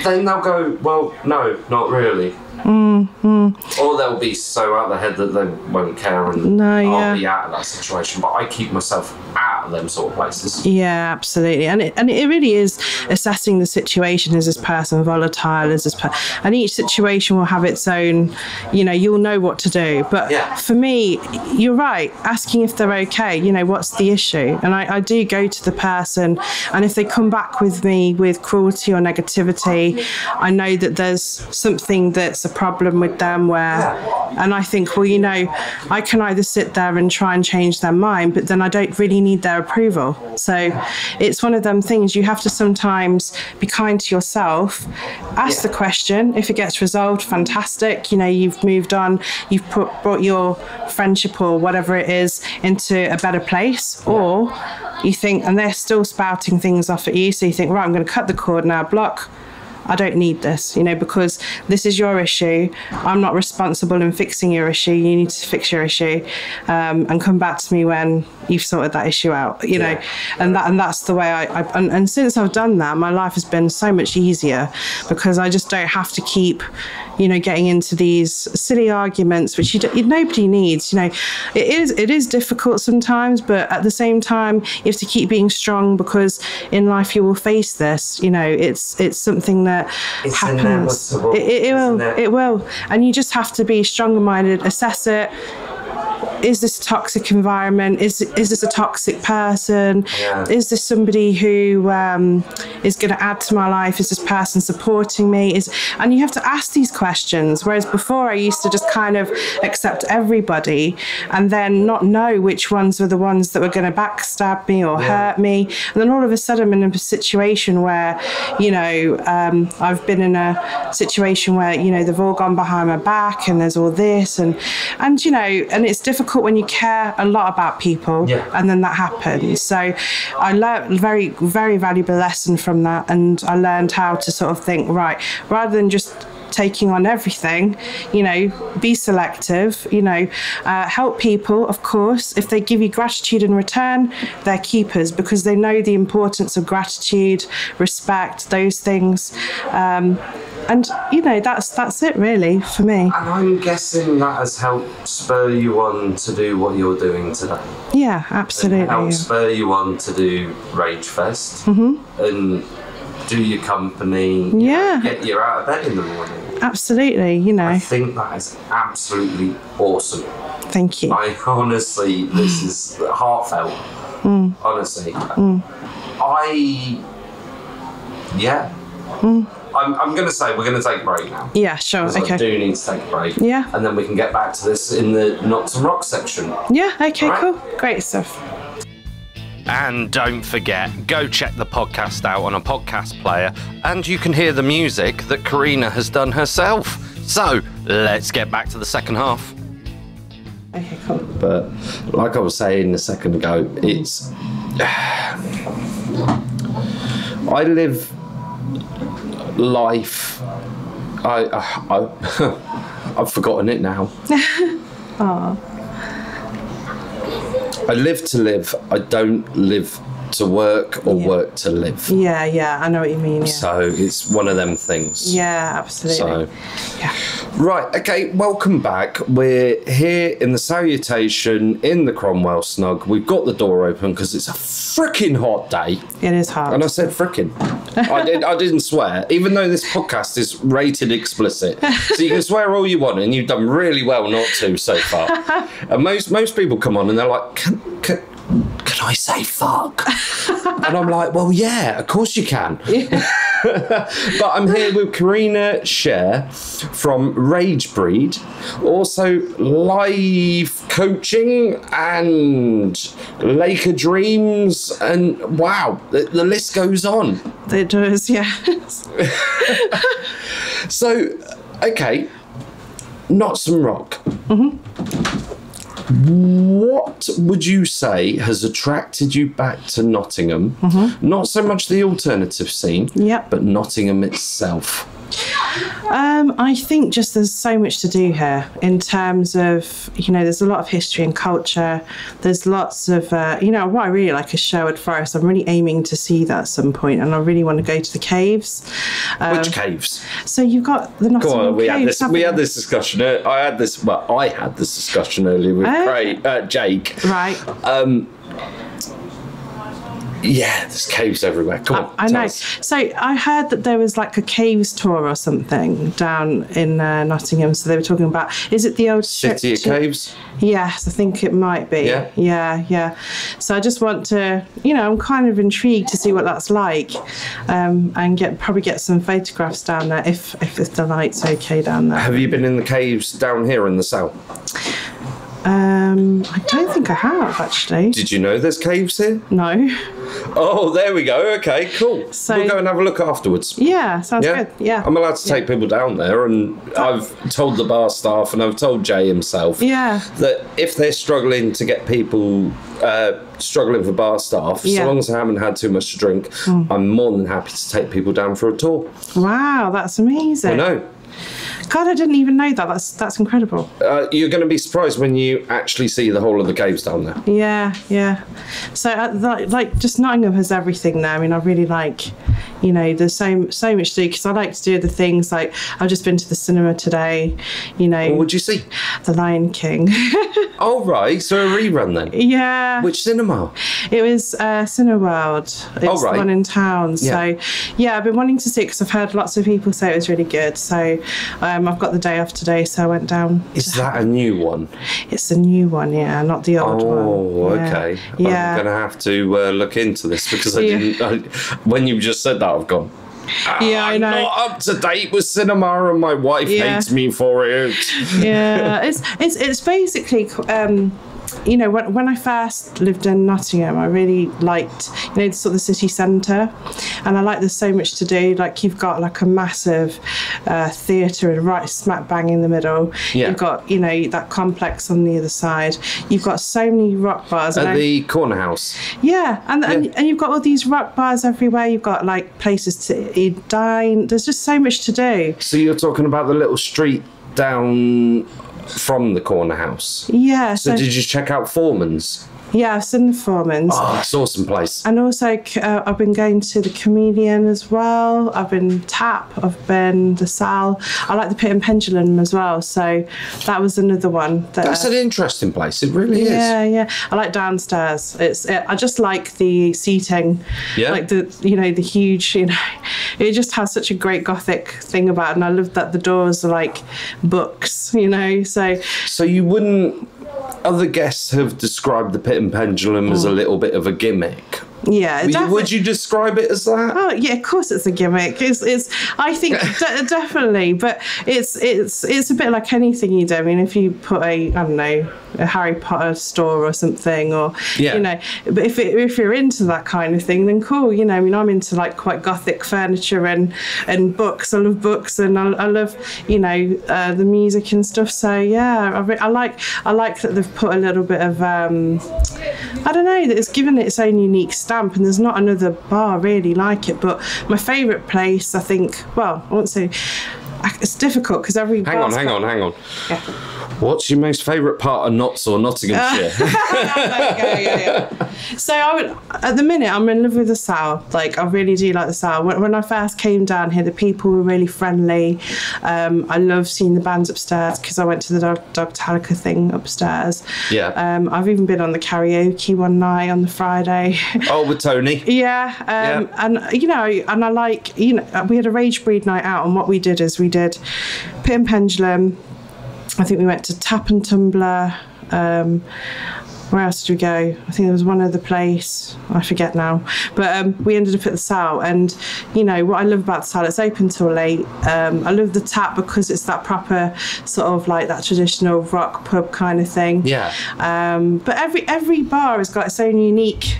then they'll go, well, no, not really. Or they'll be so out of their head that they won't care, and I'll be out of that situation. But I keep myself out of them sort of places. Yeah, absolutely. And it really is assessing the situation. Is this person volatile? Is this and each situation will have its own, you'll know what to do. But for me, you're right, asking if they're okay, what's the issue? And I do go to the person, and if they come back with me with cruelty or negativity, I know that there's something that's a problem with them and I think, well, I can either sit there and try and change their mind, but then I don't really need their approval. So it's one of them things, you have to sometimes be kind to yourself, ask the question. If it gets resolved, fantastic, you've moved on, you've brought your friendship or whatever it is into a better place. Or you think, and they're still spouting things off at you, so you think, right, I'm going to cut the cord now, block. I don't need this, because this is your issue. I'm not responsible in fixing your issue. You need to fix your issue, and come back to me when you've sorted that issue out, know. And that's the way and since I've done that, my life has been so much easier, because I just don't have to keep, getting into these silly arguments, which nobody needs. It is difficult sometimes, but at the same time, you have to keep being strong, because in life you will face this. It's something that it's happens. Inevitable, it will, and you just have to be stronger-minded, assess it. Is this a toxic environment? Is this a toxic person? Is this somebody who is going to add to my life? Is this person supporting me? And you have to ask these questions. Whereas before, I used to just kind of accept everybody and then not know which ones were the ones that were going to backstab me or hurt me. And then all of a sudden, I'm in a situation where, I've been in a situation where, they've all gone behind my back, and there's all this, and it's difficult when you care a lot about people, and then that happens. So I learned a very, very valuable lesson from that, and I learned how to sort of think, right, rather than just taking on everything, be selective, help people, of course. If they give you gratitude in return, they're keepers, because they know the importance of gratitude, respect, those things. And that's it really for me. And I'm guessing that has helped spur you on to do what you're doing today. Yeah, absolutely. And helped spur you on to do Rage Fest and do your company. Get you out of bed in the morning. Absolutely, I think that is absolutely awesome. Thank you. I honestly, this is heartfelt. Honestly, I'm going to say we're going to take a break now. Yeah, sure. Okay. I do need to take a break. Yeah. And then we can get back to this in the Knots and Rock section. Yeah, okay, right? cool. Great stuff. And don't forget, go check the podcast out on a podcast player, and you can hear the music that Karina has done herself. So, let's get back to the second half. Okay, cool. But like I was saying a second ago, it's... I live life... I've forgotten it now. Aww. I live to live. I don't live to work or work to live. Yeah, I know what you mean. Yeah. So it's one of them things. Yeah, absolutely. So, yeah. Right, okay, welcome back. We're here in the Salutation in the Cromwell Snug. We've got the door open because it's a freaking hot day. It is hot. And I said freaking. I didn't swear, even though this podcast is rated explicit. So you can swear all you want, and you've done really well not to so far. And most people come on and they're like, can I say fuck? And I'm like, well, yeah, of course you can. Yeah. But I'm here with Karina, Sher from Ragebreed, also live coaching and Lake of Dreams, and wow, the list goes on. It does, yeah. So, okay, NottsRock. Mm-hmm. What would you say has attracted you back to Nottingham? Mm-hmm. Not so much the alternative scene, but Nottingham itself. I think just there's so much to do here in terms of, there's a lot of history and culture. There's lots of, what I really like is Sherwood Forest. I'm really aiming to see that at some point, and I really want to go to the caves. Which caves? So you've got the Nottingham caves. We had this discussion. I had this discussion earlier with Jake. Right. Yeah, there's caves everywhere. Come on. I know. So I heard that there was like a caves tour or something down in Nottingham. So they were talking about, is it the old City of Caves? Yes, I think it might be. Yeah. So I just want to, I'm kind of intrigued to see what that's like, and probably get some photographs down there if the light's okay down there. Have you been in the caves down here in the south? I don't think I have, actually. Did you know there's caves here? No. Oh, there we go. Okay, cool. So, we'll go and have a look afterwards. Yeah, sounds good. Yeah. I'm allowed to take people down there, and I've told the bar staff and I've told Jay himself that if they're struggling to get people struggling for bar staff, so long as I haven't had too much to drink, I'm more than happy to take people down for a tour. Wow, that's amazing. I know. God, I didn't even know that. That's incredible. You're going to be surprised when you actually see the whole of the caves down there. Yeah. So, just Nottingham has everything there. I mean, I really like, there's so much to do, because I like to do the things like, I've just been to the cinema today, What would you see? The Lion King. Oh, right. So a rerun then? Yeah. Which cinema? It was Cineworld. It's the one in town. So, I've been wanting to see it because I've heard lots of people say it was really good. So, I've got the day off today, so I went down. Is that a new one? It's a new one, not the old one. Oh, okay. Yeah. I'm going to have to look into this, because when you just said that, I've gone, I know. I'm not up to date with cinema, and my wife hates me for it. Yeah, it's basically when I first lived in Nottingham, I really liked, sort of the city centre, and I like there's so much to do. Like, you've got like a massive theatre right smack bang in the middle. Yeah. You've got, that complex on the other side. You've got so many rock bars. At the corner house. Yeah, and you've got all these rock bars everywhere. You've got like places to dine. There's just so much to do. So you're talking about the little street down from the corner house? Yeah. So did you check out Foreman's? Yeah, I've seen the Foreman's. Oh, it's an awesome place. And also, I've been going to the Chameleon as well. I've been Tap. I've been the Sal. I like the Pit and Pendulum as well. So that was another one. That's an interesting place. It really is. Yeah. I like downstairs. I just like the seating. Yeah. Like the huge. It just has such a great Gothic thing about it, and I love that the doors are like books. So you wouldn't. Other guests have described the Pit and Pendulum as a little bit of a gimmick. Yeah, Would you describe it as that? Oh yeah, of course it's a gimmick. It's I think definitely, but it's a bit like anything you do. I mean, if you put I don't know, a Harry Potter store or something, or you know, but if you're into that kind of thing, then cool. You know, I mean, I'm into like quite gothic furniture and books. I love books, and I love, you know, the music and stuff. So yeah, I like that they've put a little bit of I don't know, that it's given it its own unique stamp, and there's not another bar really like it. But my favourite place, I think, well, I won't say, it's difficult because every hang on. Yeah. What's your most favourite part of Notts or Nottinghamshire? There you go, yeah. So at the minute, I'm in love with the Sow. Like, I really do like the Sow. When I first came down here, the people were really friendly. I love seeing the bands upstairs because I went to the Dogtalica thing upstairs. Yeah. I've even been on the karaoke one night on the Friday. Oh, with Tony? Yeah. And, you know, and I like, you know, we had a Ragebreed night out, and what we did is we did Pit and Pendulum. I think we went to Tap and Tumbler. Where else did we go? I think there was one other place. I forget now. But we ended up at the Sow. And, you know, what I love about the Sow, it's open till late. I love the Tap because it's that proper sort of like that traditional rock pub kind of thing. Yeah. But every bar has got its own unique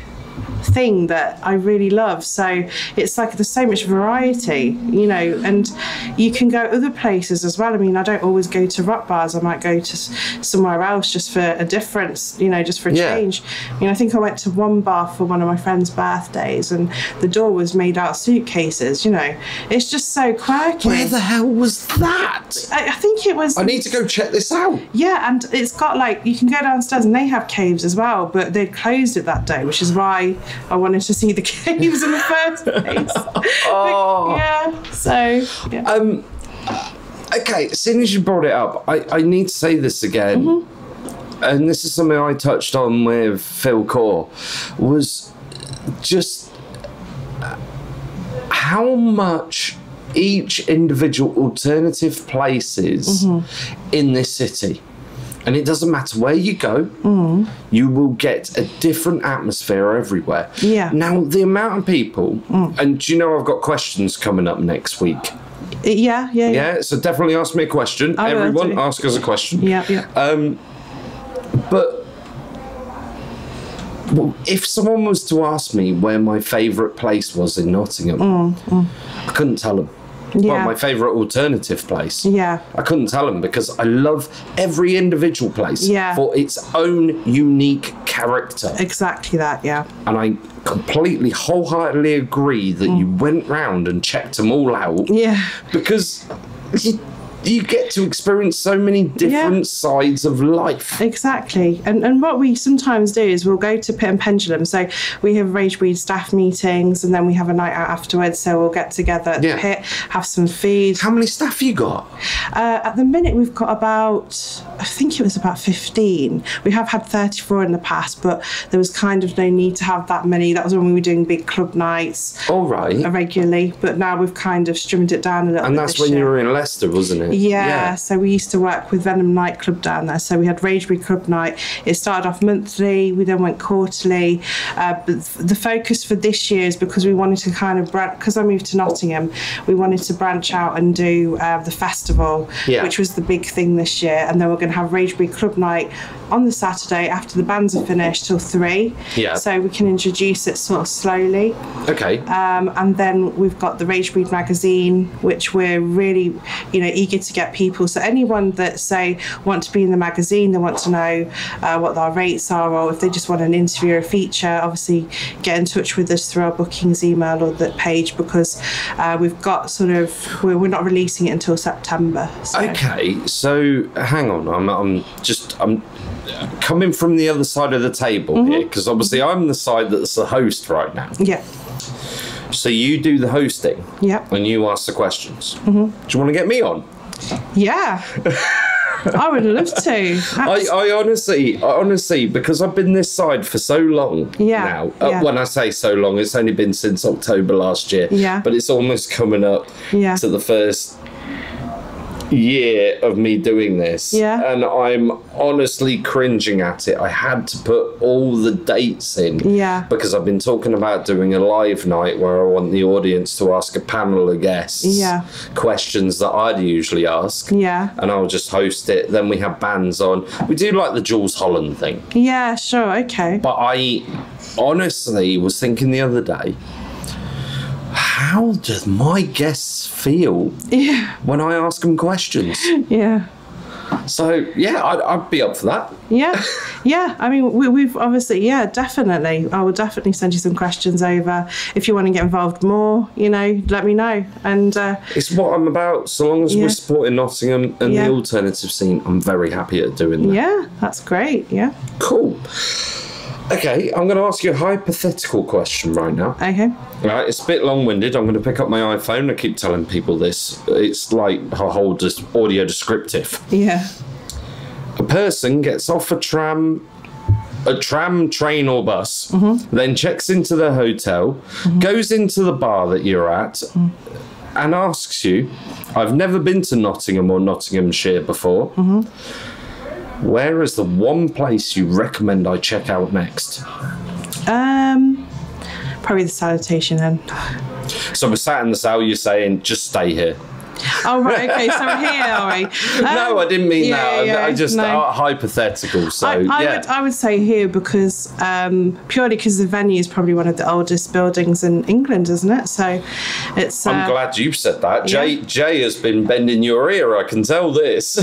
thing that I really love. So it's like there's so much variety, you know, and you can go other places as well. I mean, I don't always go to rock bars. I might go to somewhere else just for a difference, you know, just for a change. I mean, I think I went to one bar for one of my friend's birthdays, and the door was made out of suitcases, you know. It's just so quirky. Where the hell was that? I think it was... I need to go check this out. Yeah, and it's got like, you can go downstairs and they have caves as well, but they closed it that day, which is why I wanted to see the caves in the first place. Oh. Yeah, so... Yeah. Okay, as soon as you brought it up, I need to say this again. Mm-hmm. And this is something I touched on with Phil Core, was just how much each individual alternative places in this city, and it doesn't matter where you go, you will get a different atmosphere everywhere. Yeah. Now, the amount of people, and do you know I've got questions coming up next week? Yeah. So definitely ask me a question. Everyone, ask us a question. Yeah. But if someone was to ask me where my favourite place was in Nottingham, I couldn't tell them. Yeah. Well, my favourite alternative place. Yeah. I couldn't tell them because I love every individual place for its own unique character. Exactly that, yeah. And I completely, wholeheartedly agree that you went round and checked them all out. Yeah. Because you get to experience so many different sides of life. Exactly. And what we sometimes do is we'll go to Pit and Pendulum. So we have Ragebreed staff meetings, and then we have a night out afterwards. So we'll get together at the pit, have some food. How many staff you got? At the minute, we've got about, I think it was about 15. We have had 34 in the past, but there was kind of no need to have that many. That was when we were doing big club nights. All right. Regularly. But now we've kind of trimmed it down a little bit. And that's when you were in Leicester, wasn't it? Yeah, so we used to work with Venom Nightclub down there. So we had Ragebreed Club Night. It started off monthly, we then went quarterly. But the focus for this year is because we wanted to kind of, because I moved to Nottingham, we wanted to branch out and do the festival, which was the big thing this year. And then we're going to have Ragebreed Club Night on the Saturday after the bands are finished till 3. Yeah. So we can introduce it sort of slowly. Okay. And then we've got the Ragebreed magazine, which we're really, eager to get people. So anyone that say want to be in the magazine, they want to know what our rates are, or if they just want an interview or a feature, obviously get in touch with us through our bookings email or that page, because we've got we're not releasing it until September. So. Okay, so hang on, I'm coming from the other side of the table here, because obviously I'm the side that's the host right now. Yeah. So you do the hosting. Yeah. And you ask the questions. Do you want to get me on? Yeah. I would love to. I honestly, because I've been this side for so long now. When I say so long, it's only been since October last year. Yeah. But it's almost coming up to the first year of me doing this, and I'm honestly cringing at it. I had to put all the dates in, because I've been talking about doing a live night where I want the audience to ask a panel of guests questions that I'd usually ask, and I'll just host it. Then we have bands on. We do like the Jules Holland thing. Yeah, sure, okay. But I honestly was thinking the other day, how do my guests feel when I ask them questions? So, I'd be up for that. I mean, we've obviously, definitely. I will definitely send you some questions over. If you want to get involved more, let me know. And it's what I'm about. So long as we're supporting Nottingham and the alternative scene, I'm very happy at doing that. Yeah, that's great. Yeah. Cool. Okay, I'm going to ask you a hypothetical question right now. Okay. Right, it's a bit long-winded. I'm going to pick up my iPhone. I keep telling people this. It's like a whole audio descriptive. Yeah. A person gets off a tram, train or bus, then checks into their hotel, goes into the bar that you're at, and asks you, I've never been to Nottingham or Nottinghamshire before. Where is the one place you recommend I check out next? Probably the salutation then. So we're sat in the cell, you're saying, just stay here. Oh, right, okay, so we're here, are we? No, I didn't mean that. I just hypothetical. So I would say here because purely because the venue is probably one of the oldest buildings in England, isn't it? So it's. I'm glad you said that. Jay has been bending your ear. I can tell this.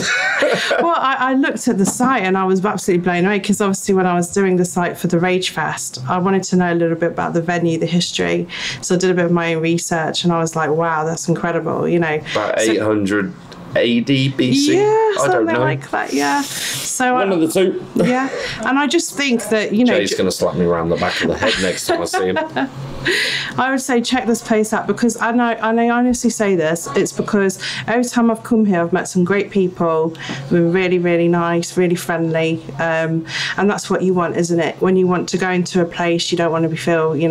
Well, I looked at the site and I was absolutely blown away because obviously when I was doing the site for the Rage Fest, I wanted to know a little bit about the venue, the history. So I did a bit of my own research and I was like, wow, that's incredible. About 800 AD BC. Yeah, I don't know. like that. Yeah. So one of the two. Yeah, and I just think that Jay's going to slap me around the back of the head next time I see him. I would say check this place out because I honestly say this. It's because every time I've come here, I've met some great people who are really, really nice, really friendly, and that's what you want, isn't it? When you want to go into a place, you don't want to feel, you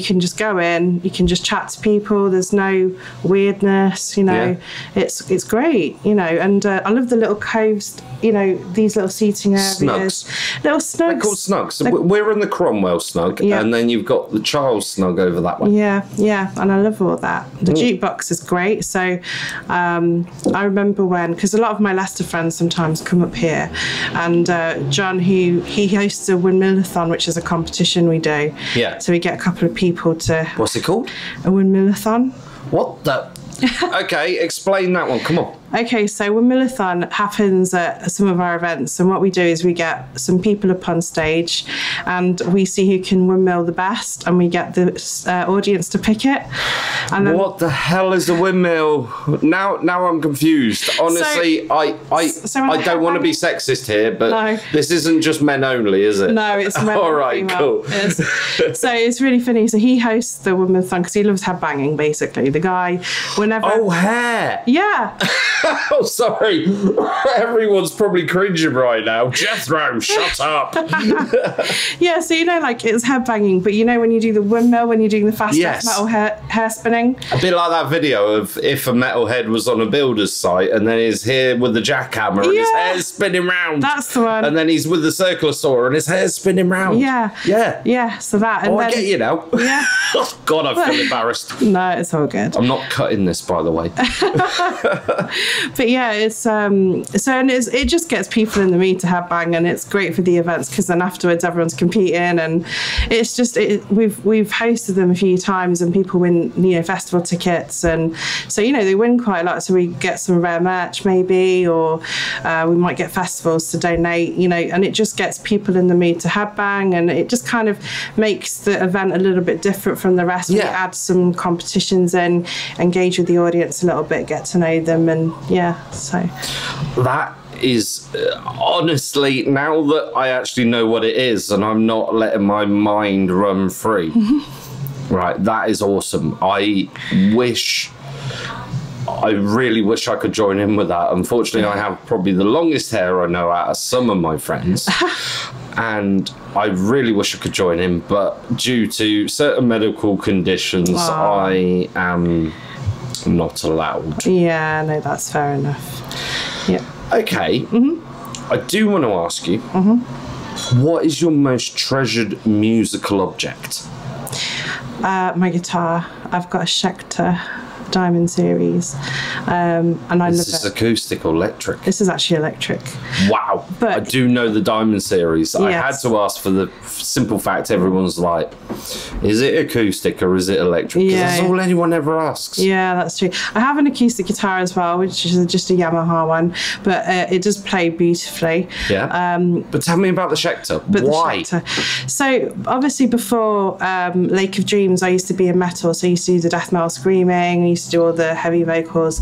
can just go in, you can just chat to people. There's no weirdness, It's great, and I love the little coves, these little seating areas. Snugs. Little snugs. They're called snugs. We're in the Cromwell snug, and then you've got the Charles snug over that way. Yeah, and I love all that. The jukebox is great. So I remember because a lot of my Leicester friends sometimes come up here, and John, he hosts a windmillathon, which is a competition we do. Yeah. So we get a couple of people to. What's it called? A windmillathon. What the? Okay, explain that one. Come on. Okay, so windmillathon happens at some of our events, and what we do is we get some people up on stage and we see who can windmill the best, and we get the audience to pick it. And then, what the hell is a windmill? Now I'm confused. Honestly, I don't want to be sexist here, but this isn't just men only, is it? No, it's men. All right, cool. So it's really funny. So he hosts the windmillathon because he loves headbanging, basically. The guy, whenever. Oh, hair. Yeah. Oh, sorry. Everyone's probably cringing right now. Jethro, shut up. Yeah, so it's headbanging, but when you do the windmill, when you're doing the fast metal hair spinning. A bit like that video of if a metalhead was on a builder's site and then he's here with the jackhammer and his hair's spinning round. That's the one. And then he's with the circular saw and his hair's spinning round. Yeah. Yeah, so that. And I get you now. Yeah. Oh, God, I feel embarrassed. No, it's all good. I'm not cutting this, by the way. But yeah, it's it just gets people in the mood to headbang, and it's great for the events because then afterwards everyone's competing, and it's just we've hosted them a few times and people win festival tickets, and so they win quite a lot. So we get some rare merch maybe, or we might get festivals to donate, and it just gets people in the mood to headbang, and it just kind of makes the event a little bit different from the rest. We add some competitions in, engage with the audience a little bit, get to know them, and so that is honestly, now that I actually know what it is and I'm not letting my mind run free, right, that is awesome. I really wish I could join in with that. Unfortunately, I have probably the longest hair I know out of some of my friends. And I really wish I could join in, but due to certain medical conditions, I am not allowed. Yeah, no, that's fair enough. Yeah. Okay. I do want to ask you, what is your most treasured musical object? My guitar. I've got a Schecter Diamond Series, and I love it. Is this acoustic or electric? This is actually electric. Wow. But I do know the Diamond Series. I had yes. to ask for the simple fact everyone's like, is it acoustic or is it electric? 'Cause that's all anyone ever asks. Yeah, that's true. I have an acoustic guitar as well, which is just a Yamaha one, but it does play beautifully. Yeah. But tell me about the Schecter. Why? The Schecter. So obviously before Lake of Dreams, I used to be in metal, so I used to do the death metal screaming, I used to do all the heavy vocals,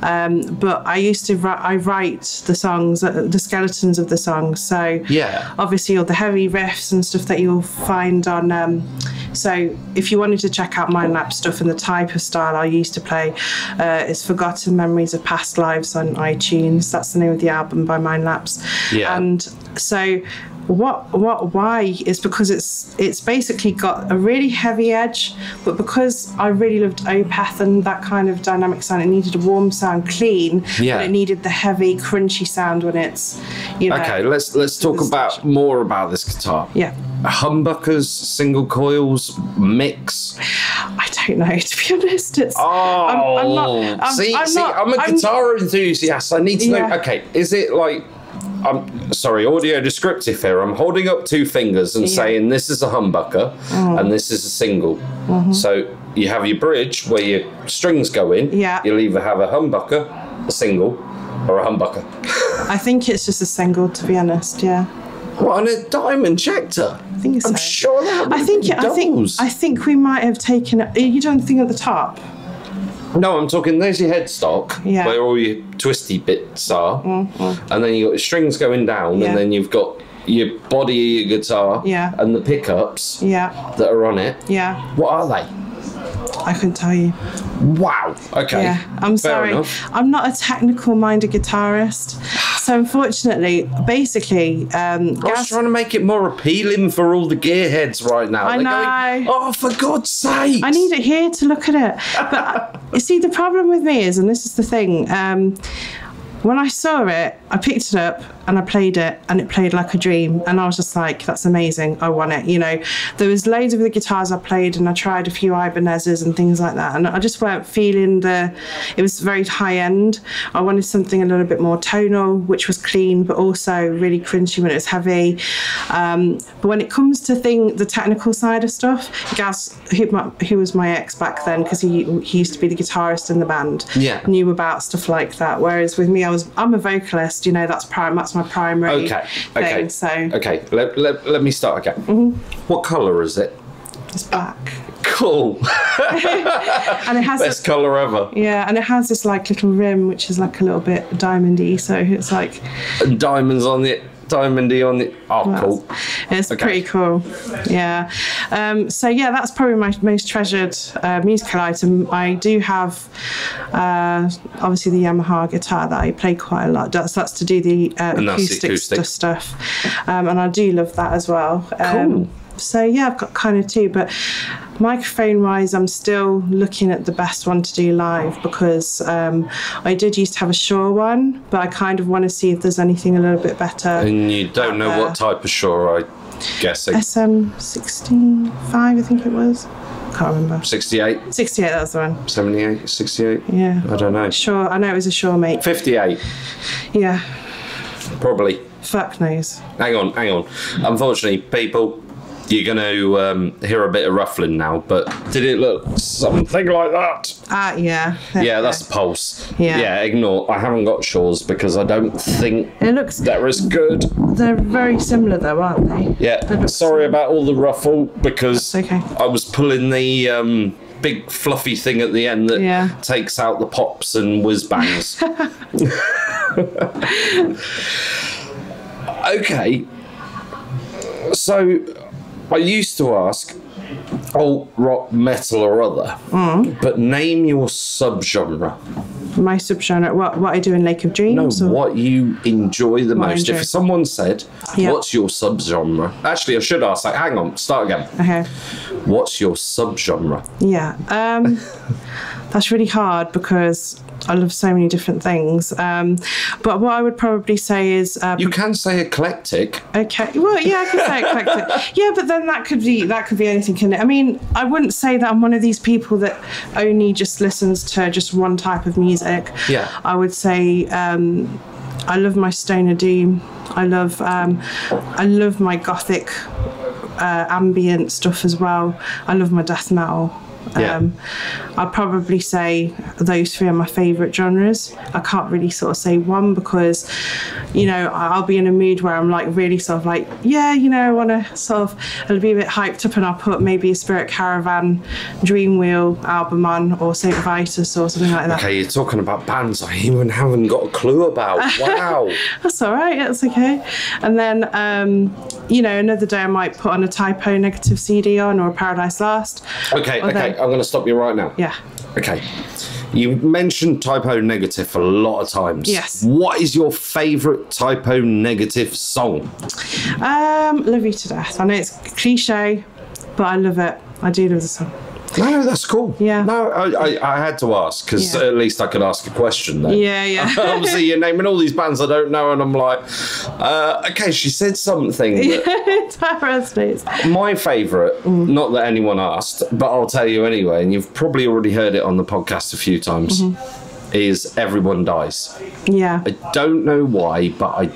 but I used to write the songs, the skeletons of the songs. So yeah, obviously all the heavy riffs and stuff that you'll find on. So if you wanted to check out Mindlap stuff and the type of style I used to play, it's Forgotten Memories of Past Lives on iTunes. That's the name of the album by Mindlaps. Yeah. And so why is because it's basically got a really heavy edge, but because I really loved Opeth and that kind of dynamic sound, it needed a warm sound, clean, yeah, but it needed the heavy crunchy sound when it's, you know. Okay, let's talk about more about this guitar. Yeah. Humbuckers, single coils, mix. I don't know, to be honest. It's I'm a guitar enthusiast. I need to know. Okay, is it like, I'm sorry, audio descriptive here. I'm holding up two fingers and saying this is a humbucker and this is a single. So you have your bridge where your strings go in. Yeah. You'll either have a humbucker, a single, or a humbucker. I think it's just a single, to be honest. Yeah. What, on a Diamond Schecter? I think so. I'm sure that would I think we might have taken it. You don't think at the top? No, I'm talking, there's your headstock, where all your twisty bits are, and then you've got your strings going down, and then you've got your body of your guitar, and the pickups that are on it. Yeah. What are they? I couldn't tell you. Wow. Okay. Yeah, I'm sorry. Enough. I'm not a technical-minded guitarist, so unfortunately, basically, I was trying to make it more appealing for all the gearheads right now. I know. Going, oh, for God's sake! I need it here to look at it. But you see, the problem with me is, and this is the thing. When I saw it, I picked it up and I played it, and it played like a dream. And I was just like, that's amazing. I want it. You know, there was loads of the guitars I played, and I tried a few Ibanez's and things like that. And I just weren't feeling it was very high end. I wanted something a little bit more tonal, which was clean, but also really crunchy when it was heavy. But when it comes to the technical side of stuff, Gaz, who was my ex back then, because he used to be the guitarist in the band, knew about stuff like that. Whereas with me, I'm a vocalist, you know, that's my primary thing. So let me start again. What colour is it? It's black. Cool. And it has best colour ever. Yeah, and it has this like little rim which is like a little bit diamondy, so it's like, and diamonds on it. Diamondy on it. Oh, cool. It's pretty cool. Yeah. So yeah, that's probably my most treasured musical item. I do have obviously the Yamaha guitar that I play quite a lot. That's to do the acoustic stuff, and I do love that as well. Cool. So yeah, I've got kind of two, but microphone wise, I'm still looking at the best one to do live, because I did used to have a Sher one, but I kind of want to see if there's anything a little bit better. And you don't know what type of Sher, I'm guessing. SM65, I think it was. Can't remember. 68? 68, that was the one. 78, 68? Yeah. I don't know. Sure, I know it was a Sher, mate. 58? Yeah. Probably. Fuck knows. Hang on. Unfortunately, people, you're going to hear a bit of ruffling now, but did it look something like that? Yeah. Yeah, that's the pulse. Yeah. Ignore. I haven't got Shers because I don't think they're as good. They're very similar though, aren't they? Yeah. Sorry about all the ruffle, because that's okay. I was pulling the big fluffy thing at the end that takes out the pops and whiz bangs. Okay. So I used to ask alt, rock, metal or other, but name your subgenre. My subgenre, what I do in Lake of Dreams? No, or what you enjoy the most. enjoy. If someone said, Yeah. what's your subgenre? Actually, I should ask, like, hang on, start again. Okay. What's your subgenre? Yeah. That's really hard because I love so many different things. But what I would probably say is... You can say eclectic. Okay. Well, yeah, I could say eclectic. Yeah, but then that could be anything, can it? I mean, I wouldn't say that I'm one of these people that only just listens to just one type of music. Yeah. I would say I love my stoner doom. I love my gothic ambient stuff as well. I love my death metal. Yeah. I'd probably say those three are my favourite genres. I can't really sort of say one because, you know, I'll be in a mood where I'm like really sort of like, yeah, you know, I want to sort of, I'll be a bit hyped up and I'll put maybe a Spirit Caravan Dream Wheel album on or St. Vitus or something like that. Okay, you're talking about bands I even haven't got a clue about. Wow. That's all right, that's okay. And then, you know, another day I might put on a Typo Negative CD on or a Paradise Lost. Okay, I'm going to stop you right now. Yeah. Okay. You mentioned Typo Negative a lot of times. Yes. What is your favourite Typo Negative song? Love You to Death. I know it's cliche, but I love it. I do love the song. No, that's cool. Yeah. No, I had to ask because at least I could ask a question then. Yeah. Obviously, you're naming all these bands I don't know, and I'm like, okay, she said something. That my favourite, not that anyone asked, but I'll tell you anyway, and you've probably already heard it on the podcast a few times, is Everyone Dies. Yeah. I don't know why, but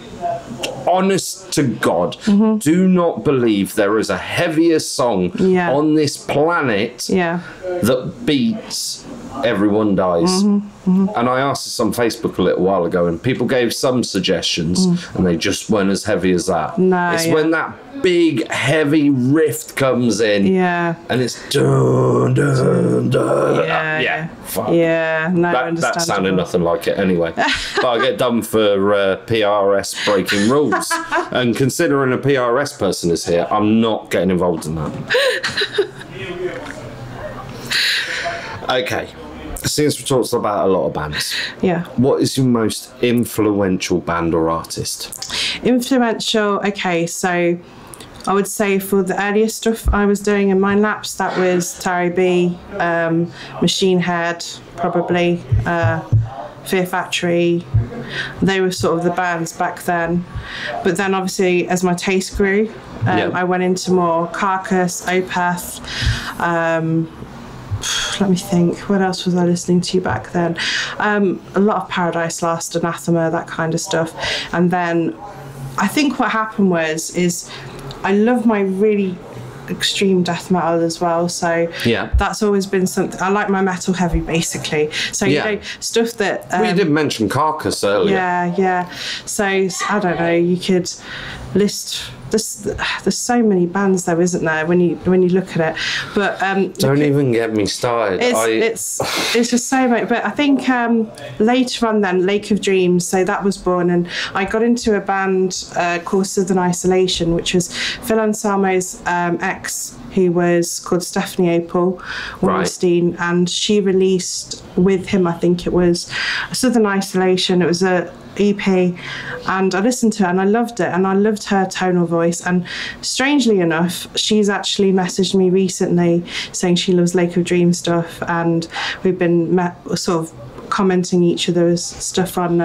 honest to God, do not believe there is a heavier song on this planet that beats Everyone Dies. And I asked this on Facebook a little while ago, and people gave some suggestions, and they just weren't as heavy as that. No, it's when that big, heavy riff comes in, and it's dun dun dun. Fuck. Yeah, no, that sounded nothing like it anyway. But I get done for PRS breaking rules, and considering a PRS person is here, I'm not getting involved in that. Okay. Since we talked about a lot of bands, what is your most influential band or artist? Influential, okay, so I would say for the earlier stuff I was doing in Mind Lapse, that was Tari B, Machine Head, probably, Fear Factory. They were sort of the bands back then. But then obviously as my taste grew, I went into more Carcass, Opeth, let me think, what else was I listening to back then? A lot of Paradise Lost, Anathema, that kind of stuff. And then I think what happened is I love my really extreme death metal as well, so that's always been something. I like my metal heavy basically, so you know, stuff that you did mention Carcass earlier. So I don't know, you could list there's so many bands though, isn't there, when you look at it, but don't even get me started. It's just so much. But I think later on then Lake of Dreams, so that was born, and I got into a band called Southern Isolation, which was Phil Anselmo's ex, who was called Stephanie Opal Weinstein, and she released with him, I think it was Southern Isolation. It was a EP, and I listened to it and I loved it, and I loved her tonal voice. And strangely enough, she's actually messaged me recently saying she loves Lake of Dreams stuff, and we've been sort of commenting each other's stuff on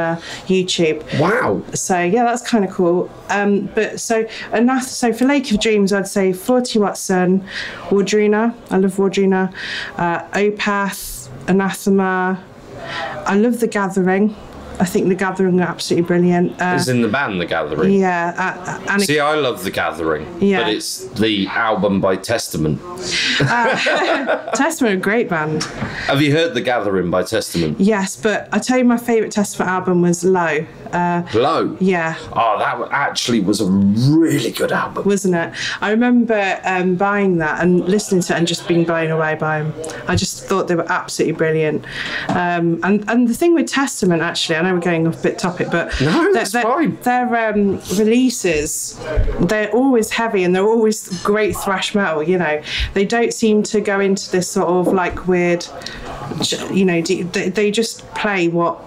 YouTube. Wow. So yeah, that's kind of cool. But so for Lake of Dreams, I'd say 40 Watt Sun, Wardruna. I love Wardruna. Opeth, Anathema. I love The Gathering. I think The Gathering are absolutely brilliant. Is in the band The Gathering? Yeah. See, I love The Gathering, but it's the album by Testament. Testament are a great band. Have you heard The Gathering by Testament? Yes, but I tell you my favourite Testament album was Low. Low? Yeah. Oh, that actually was a really good album. Wasn't it? I remember buying that and listening to it and just being blown away by them. I just thought they were absolutely brilliant. And the thing with Testament, actually, I know we're going off a bit topic, but no, that's fine. Their releases, they're always heavy and they're always great thrash metal, you know. They don't seem to go into this sort of like weird they just play what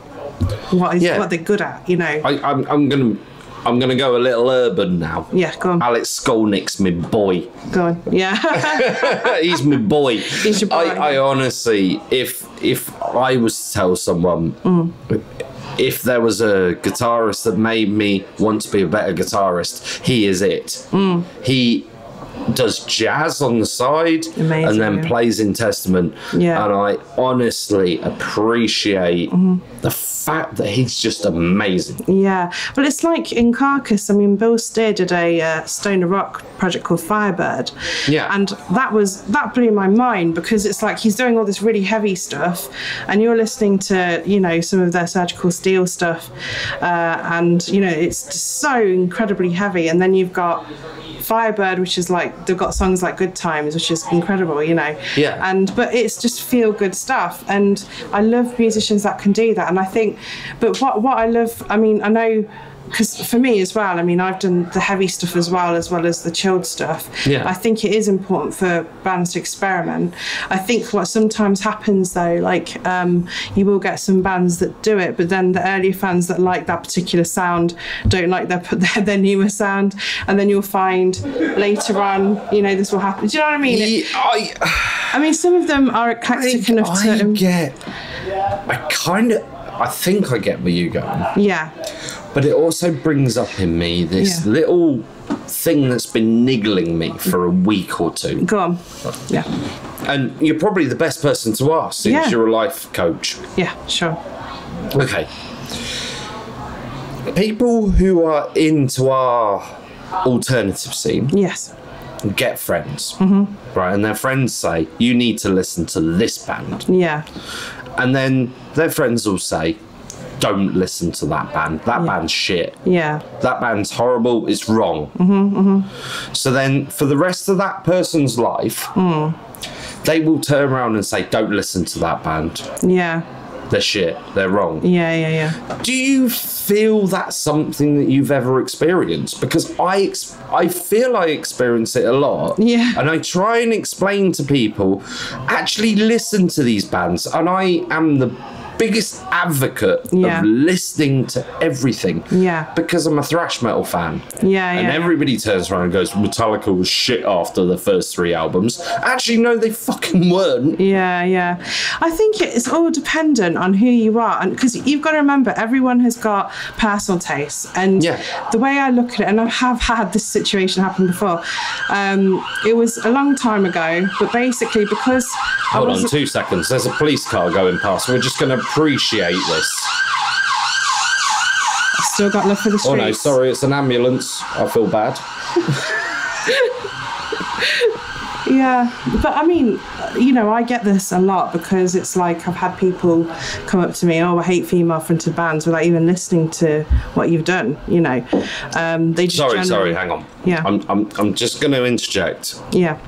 they're good at, you know. I'm gonna go a little urban now. Yeah, go on. Alex Skolnick's my boy. Go on. Yeah. He's my boy. He's your boy. I honestly, if I was to tell someone, if there was a guitarist that made me want to be a better guitarist, he is it. He does jazz on the side. Amazing, and then plays in Testament. Yeah. And I honestly appreciate the fact that he's just amazing. Yeah. Well, it's like in Carcass, I mean, Bill Steer did a stoner rock project called Firebird. Yeah. And that blew my mind, because it's like he's doing all this really heavy stuff and you're listening to, you know, some of their Surgical Steel stuff, and, you know, it's just so incredibly heavy. And then you've got Firebird, which is like, they've got songs like Good Times, which is incredible, you know. Yeah. But it's just feel good stuff, and I love musicians that can do that. And I think, but what I love, I mean, I know, because for me as well, I mean, I've done the heavy stuff as well as the chilled stuff. Yeah. I think it is important for bands to experiment. I think what sometimes happens though, like you will get some bands that do it, but then the earlier fans that like that particular sound don't like their newer sound, and then you'll find later on, you know, this will happen. Do you know what I mean? I mean, some of them are eclectic enough to. I think I get where you're going. Yeah. But it also brings up in me this little thing that's been niggling me for a week or two. Go on. Yeah. And you're probably the best person to ask, since you're a life coach. Yeah, sure. Okay. People who are into our alternative scene. Yes. Get friends. Right, and their friends say, you need to listen to this band. Yeah. And then their friends will say, don't listen to that band. That band's shit. Yeah. That band's horrible. It's wrong. So then for the rest of that person's life, they will turn around and say, don't listen to that band. Yeah. They're shit. They're wrong. Yeah. Do you feel that's something that you've ever experienced? Because I feel I experience it a lot. Yeah. And I try and explain to people, actually listen to these bands. And I am the biggest advocate of listening to everything. Yeah. Because I'm a thrash metal fan. Yeah. And everybody turns around and goes, Metallica was shit after the first 3 albums. Actually, no, they fucking weren't. Yeah. I think it's all dependent on who you are, and because you've got to remember, everyone has got personal tastes. And the way I look at it, and I have had this situation happen before, it was a long time ago, but basically because Hold on 2 seconds. There's a police car going past. We're just going to appreciate this. Still got love for the streets. Oh no, sorry, it's an ambulance. I feel bad. Yeah, but I mean, you know, I get this a lot, because it's like I've had people come up to me, I hate female-fronted bands, without even listening to what you've done, you know. They just sorry, hang on. Yeah. I'm just going to interject. Yeah.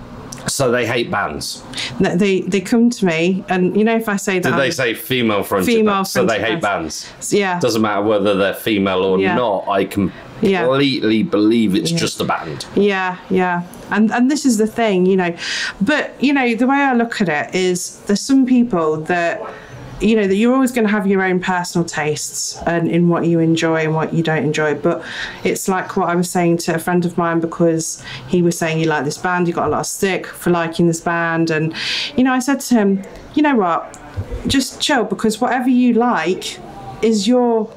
So they hate bands. They come to me, and you know, if I say that, did they say female-fronted bands? So they hate bands. Yeah. Doesn't matter whether they're female or not. I completely believe it's just a band. Yeah. And this is the thing, you know. But you know, the way I look at it is, there's some people that, you know, that you're always going to have your own personal tastes and in what you enjoy and what you don't enjoy. But it's like what I was saying to a friend of mine, because he was saying, you like this band, you got a lot of stick for liking this band. And, you know, I said to him, you know what, just chill, because whatever you like is your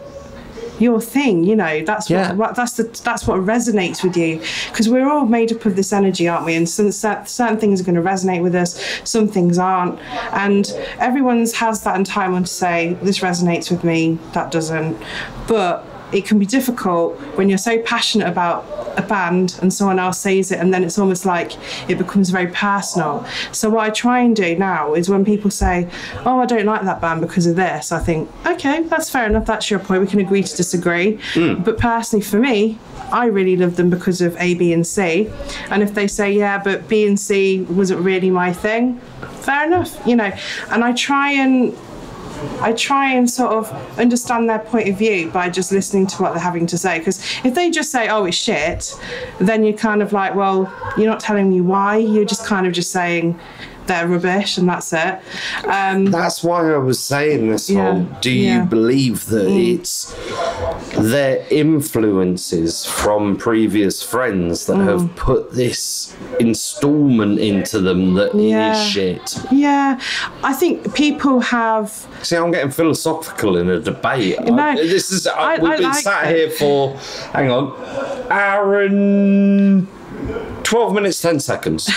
thing, you know. That's what resonates with you, because we're all made up of this energy, aren't we? And certain things are going to resonate with us, some things aren't, and everyone's has that entitlement to say, this resonates with me, that doesn't. But it can be difficult when you're so passionate about a band and someone else says it, and then it's almost like it becomes very personal. So what I try and do now is, when people say, oh, I don't like that band because of this, I think, okay, that's fair enough, that's your point, we can agree to disagree. But personally for me, I really love them because of A, B and C. And if they say, yeah, but B and C wasn't really my thing, fair enough, you know. And I try and sort of understand their point of view by just listening to what they're having to say. Because if they just say, oh, it's shit, then you're kind of like, well, you're not telling me why. You're just kind of just saying, they're rubbish and that's it. That's why I was saying this whole, do you believe that it's their influences from previous friends that have put this installment into them that is shit? Yeah, I think people have... See, I'm getting philosophical in a debate. No, we've been sat here for, hang on, hour and 12 minutes, 10 seconds.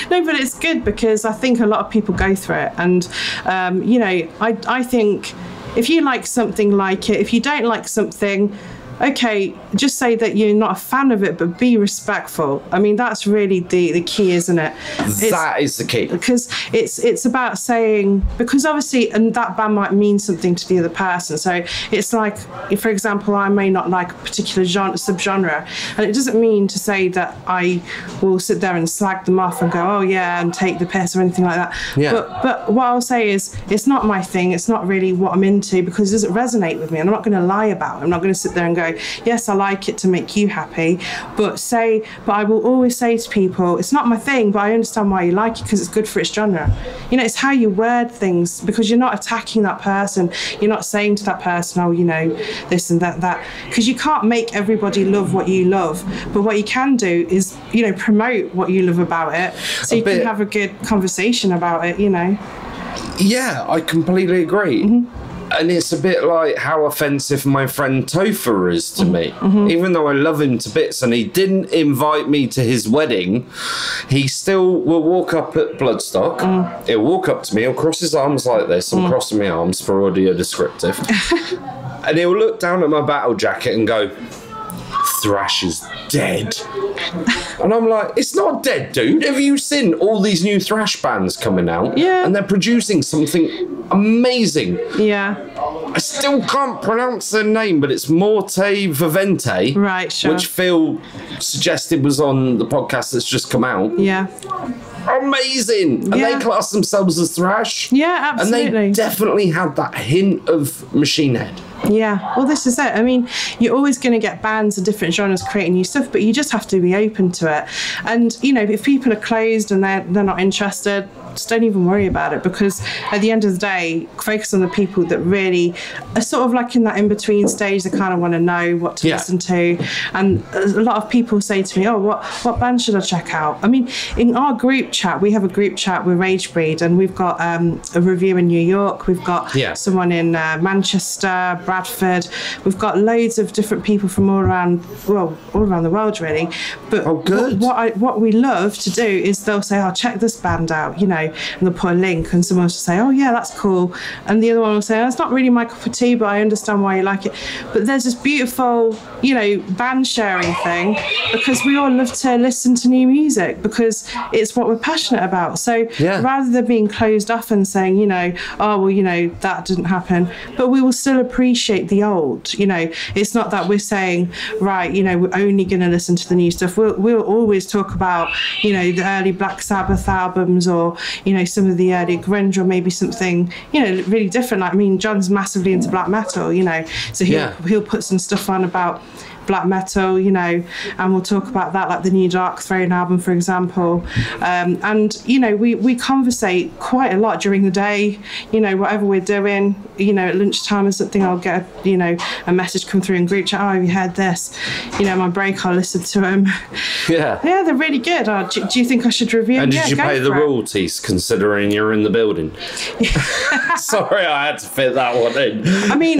No, but it's good because I think a lot of people go through it. And, I think if you like something, like it. If you don't like something, okay, just say that you're not a fan of it, but be respectful. I mean, that's really the key, isn't it? That is the key. Because it's about saying, because obviously, and that band might mean something to the other person. So it's like, for example, I may not like a particular subgenre, and it doesn't mean to say that I will sit there and slag them off and go, oh yeah, and take the piss or anything like that. Yeah. But what I'll say is, it's not my thing. It's not really what I'm into because it doesn't resonate with me. And I'm not going to lie about it. I'm not going to sit there and go, yes, I like it to make you happy, but I will always say to people, it's not my thing, but I understand why you like it because it's good for its genre. It's how you word things, because you're not attacking that person. You're not saying to that person, oh, this and that, because you can't make everybody love what you love. But what you can do is, promote what you love about it, so you can have a good conversation about it. Yeah, I completely agree. And it's a bit like how offensive my friend Topher is to me. Even though I love him to bits and he didn't invite me to his wedding, he still will walk up at Bloodstock. He'll walk up to me, he'll cross his arms like this. I'm crossing my arms for audio descriptive. And he'll look down at my battle jacket and go, thrash is dead. And I'm like, it's not dead, dude. Have you seen all these new thrash bands coming out? Yeah. And they're producing something amazing. Yeah. I still can't pronounce their name, but it's Morte Vivente. Right, sure. Which Phil suggested was on the podcast that's just come out. Yeah. Amazing. And they class themselves as thrash. Yeah, absolutely. And they definitely had that hint of Machine Head. Yeah, well, this is it. I mean, you're always going to get bands of different genres creating new stuff, but you just have to be open to it. And, if people are closed and they're not interested, just don't even worry about it, because at the end of the day, focus on the people that really are sort of like in that in-between stage. They kind of want to know what to listen to. And a lot of people say to me, oh, what band should I check out? I mean, in our group chat, we have a group chat with Ragebreed, and we've got a review in New York. We've got someone in Manchester, Bradford. We've got loads of different people from all around the world, really. But what we love to do is they'll say, oh, check this band out, and they'll put a link, and someone will say, oh yeah, that's cool, and the other one will say, oh, it's not really my cup of tea, but I understand why you like it. But there's this beautiful band sharing thing, because we all love to listen to new music because it's what we're passionate about. So rather than being closed off and saying, that didn't happen, but we will still appreciate the old. It's not that we're saying, right, we're only going to listen to the new stuff. We'll always talk about the early Black Sabbath albums, or some of the early grunge, or maybe something really different. Like, I mean, John's massively into black metal, so he'll put some stuff on about black metal, and we'll talk about that, like the new Dark Throne album, for example. And we conversate quite a lot during the day, whatever we're doing. At lunchtime or something, I'll get a message come through in group chat, oh, have you heard this? My break, I'll listen to them. Yeah, they're really good. Oh, do you think I should review them? And did you pay the royalties, considering you're in the building? Sorry, I had to fit that one in. I mean,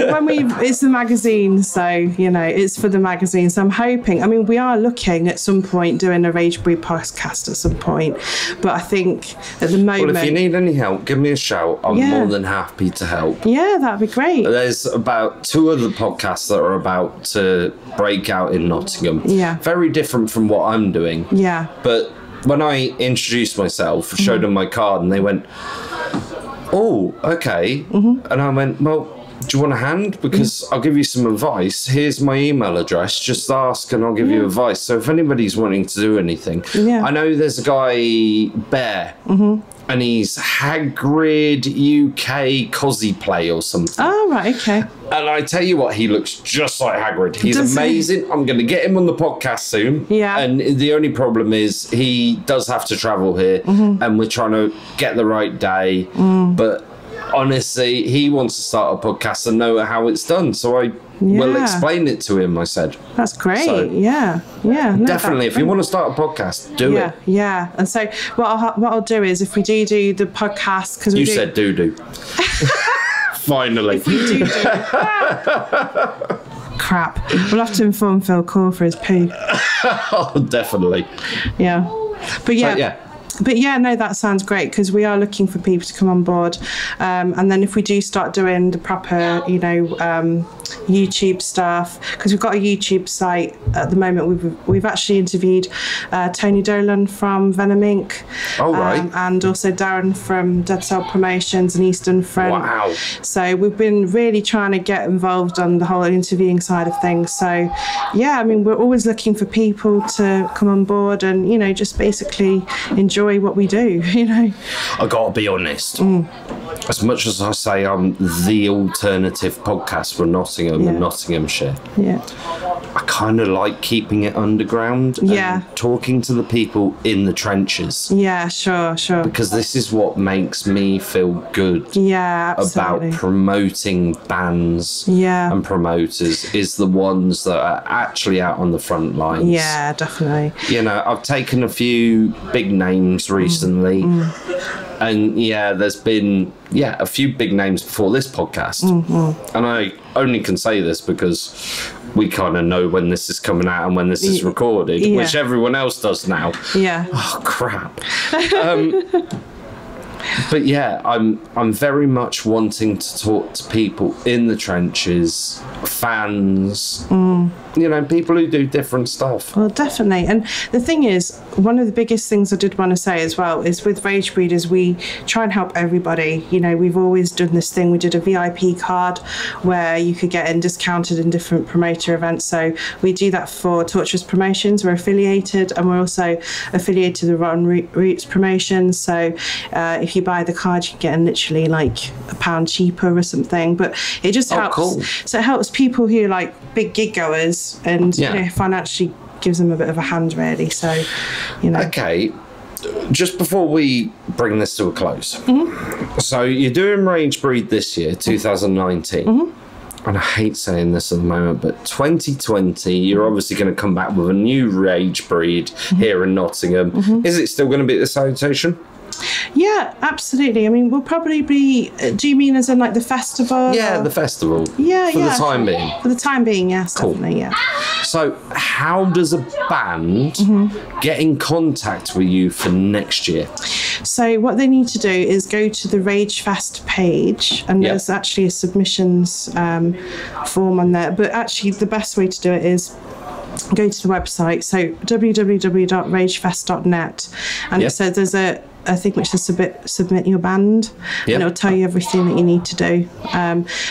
it's the magazine, so it's for the magazine. So I'm hoping. I mean, we are looking at some point doing a Ragebreed podcast at some point, but I think at the moment. Well, if you need any help, give me a shout. I'm more than happy to help. Yeah, that'd be great. There's about 2 other podcasts that are about to break out in Nottingham. Yeah. Very different from what I'm doing. Yeah. But when I introduced myself, showed them my card, and they went, oh, okay. And I went, well, Do you want a hand? Because I'll give you some advice. Here's my email address. Just ask and I'll give you advice. So if anybody's wanting to do anything, I know there's a guy, Bear, and he's Hagrid UK cosplay or something. Oh, right, okay. And I tell you what, he looks just like Hagrid. He's amazing. I'm going to get him on the podcast soon. Yeah. And the only problem is he does have to travel here, and we're trying to get the right day. But honestly, he wants to start a podcast and know how it's done. So I will explain it to him, I said. That's great. So, yeah. No, definitely. If you want to start a podcast, do it. Yeah. And so what I'll do is if we do the podcast... Cause you said do. Finally. If we do. Crap. We'll have to inform Phil Core for his poo. Oh, definitely. Yeah. But no, that sounds great because we are looking for people to come on board. And then if we do start doing the proper, YouTube stuff, because we've got a YouTube site at the moment. We've actually interviewed Tony Dolan from Venom Inc. Oh, right. And also Darren from Dead Cell Promotions and Eastern Front. Wow. So we've been really trying to get involved on the whole interviewing side of things. So, yeah, I mean, we're always looking for people to come on board and, just basically enjoy what we do, I gotta be honest. As much as I say I'm the alternative podcast for Nottingham and Nottinghamshire, I kind of like keeping it underground and talking to the people in the trenches. Yeah, sure. Because this is what makes me feel good about promoting bands and promoters, is the ones that are actually out on the front lines. Yeah, definitely. I've taken a few big names recently. And there's been a few big names before this podcast. And I only can say this because we kind of know when this is coming out and when this is recorded, which everyone else does now. Yeah. Oh, crap. But I'm very much wanting to talk to people in the trenches, fans, people who do different stuff. Well, definitely. And the thing is, one of the biggest things I did want to say as well is with Ragebreed is we try and help everybody. We've always done this thing. We did a VIP card where you could get in discounted in different promoter events. So we do that for Torturous Promotions. We're affiliated, and we're also affiliated with Rotten Roots Promotions. So if you buy the card, you can get in literally like £1 cheaper or something. But it just helps. Cool. So it helps people who are like big gig goers and financially gives them a bit of a hand, really. So, Okay, just before we bring this to a close, so you're doing Ragebreed this year, 2019. And I hate saying this at the moment, but 2020, you're obviously going to come back with a new Ragebreed here in Nottingham. Is it still going to be at the Citation? Yeah, absolutely. I mean, we'll probably be... do you mean as in like the festival? Yeah, the festival. Yeah, For the time being. For the time being, yes, cool. Definitely, yeah. So how does a band get in contact with you for next year? So what they need to do is go to the Ragefest page, and there's actually a submissions form on there. But actually, the best way to do it is go to the website, so www.ragefest.net, and it says there's a thing which says submit your band, and it'll tell you everything that you need to do.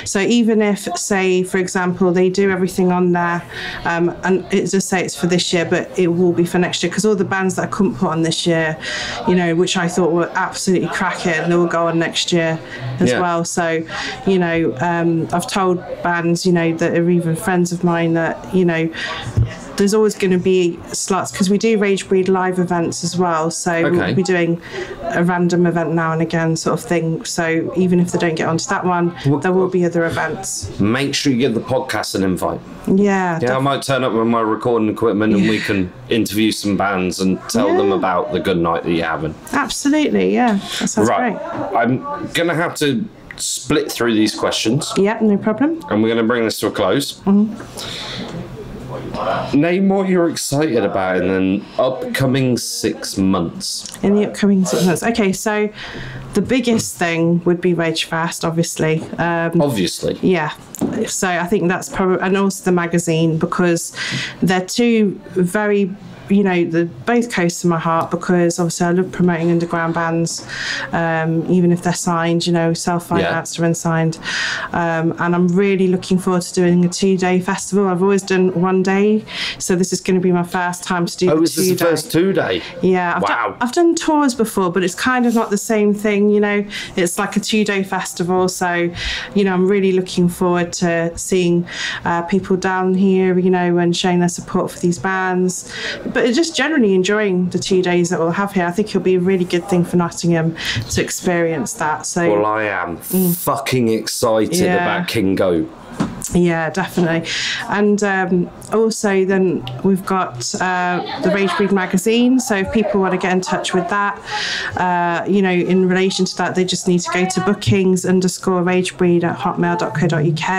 So even if, say, for example, they do everything on there, and it does say it's for this year, but it will be for next year, because all the bands that I couldn't put on this year, which I thought were absolutely cracking, they will go on next year as well. So, I've told bands, that are even friends of mine that, there's always going to be slots, because we do Ragebreed live events as well. So we'll be doing a random event now and again, sort of thing. So even if they don't get onto that one, there will be other events. Make sure you give the podcast an invite. Yeah, I might turn up with my recording equipment and we can interview some bands and tell them about the good night that you're having. Absolutely, yeah. That sounds great. I'm going to have to split through these questions. Yeah, no problem. And we're going to bring this to a close. Name what you're excited about in the upcoming 6 months. In the upcoming 6 months. Okay, so the biggest thing would be Ragefest, obviously. Obviously. Yeah. So I think that's probably, and also the magazine, because they're two very you know, both coasts of my heart, because obviously I love promoting underground bands, even if they're signed, you know, self-financed or unsigned. And I'm really looking forward to doing a 2-day festival. I've always done 1 day, so this is going to be my first time to do the 2-day. Oh, is this the first 2-day? Yeah. Wow. I've done tours before, but it's kind of not the same thing, you know. It's like a 2-day festival, so, you know, I'm really looking forward to seeing people down here, you know, and showing their support for these bands. But just generally enjoying the 2 days that we'll have here. I think it'll be a really good thing for Nottingham to experience that. So, well, I am fucking excited about King Goat. Yeah, definitely. And also then we've got the Ragebreed magazine, so if people want to get in touch with that, you know, in relation to that, they just need to go to bookings_ragebreed@hotmail.co.uk,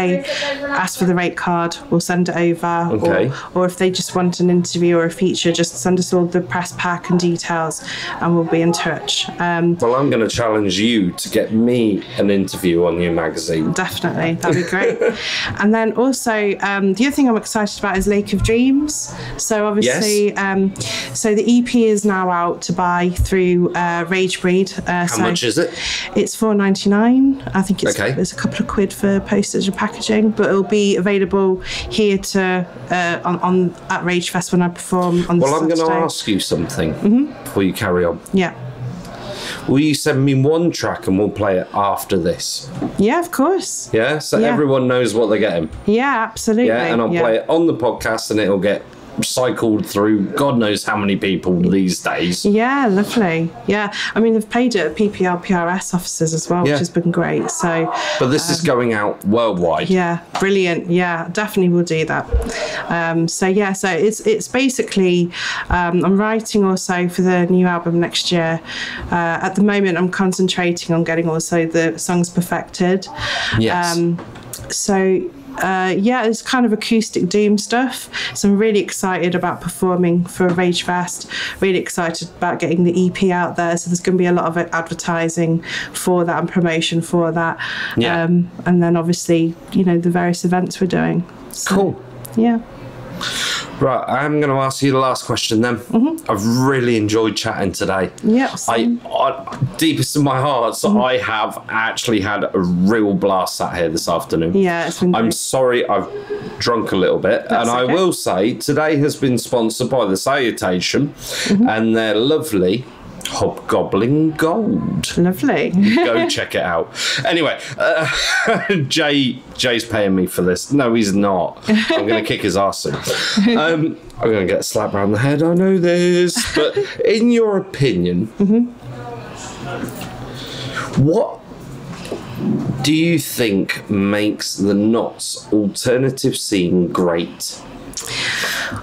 ask for the rate card, we'll send it over. Okay. Or if they just want an interview or a feature, just send us all the press pack and details and we'll be in touch. Well, I'm going to challenge you to get me an interview on your magazine. Definitely, that'd be great. And then also, the other thing I'm excited about is Lake of Dreams. So obviously, so the EP is now out to buy through Ragebreed. How much is it? It's $4.99. I think it's Okay. there's a couple of quid for postage and packaging, but it'll be available here to on at Rage Fest when I perform on Well, Saturday. I'm going to ask you something before you carry on. Yeah. Will you send me one track and we'll play it after this? Yeah, of course. Yeah? So Yeah. everyone knows what they're getting. Yeah, absolutely. Yeah? And I'll play it on the podcast and it'll get cycled through God knows how many people these days. Yeah, lovely. Yeah, I mean, they've played it at PPL, PRS offices as well, Yeah. which has been great. So, But this is going out worldwide. yeah, brilliant. Yeah, definitely will do that. So it's basically I'm writing also for the new album next year. At the moment, I'm concentrating on getting also the songs perfected. Yes. It's kind of acoustic doom stuff. So I'm really excited about performing for Rage Fest. Really excited about getting the EP out there. So there's going to be a lot of advertising for that and promotion for that. Yeah. And then obviously, you know, the various events we're doing. So, Cool. Yeah. Right, I'm going to ask you the last question then. I've really enjoyed chatting today. Yeah. I deepest in my heart, so I have actually had a real blast sat here this afternoon. Yeah, it's been I'm great. sorry I've drunk a little bit. That's and I okay. will say, today has been sponsored by the Salutation and their lovely Hobgoblin Gold. Lovely. Go check it out. Anyway, Jay's paying me for this. No, he's not. I'm going to kick his ass soon. I'm going to get a slap around the head. I know this. But in your opinion, what do you think makes the Notts alternative scene great?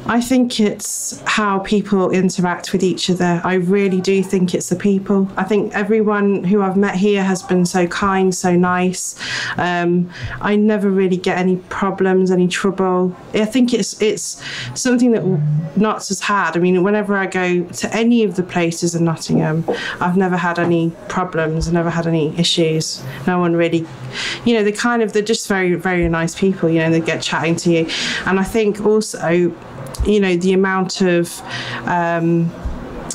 I think it's how people interact with each other. I really do think it's the people. I think everyone who I've met here has been so kind, so nice. I never really get any problems, any trouble. I think it's something that Notts has had. I mean, whenever I go to any of the places in Nottingham, I've never had any problems, never had any issues. No one really, you know, they're just very, very nice people, you know, they get chatting to you. And I think also, you know, the amount of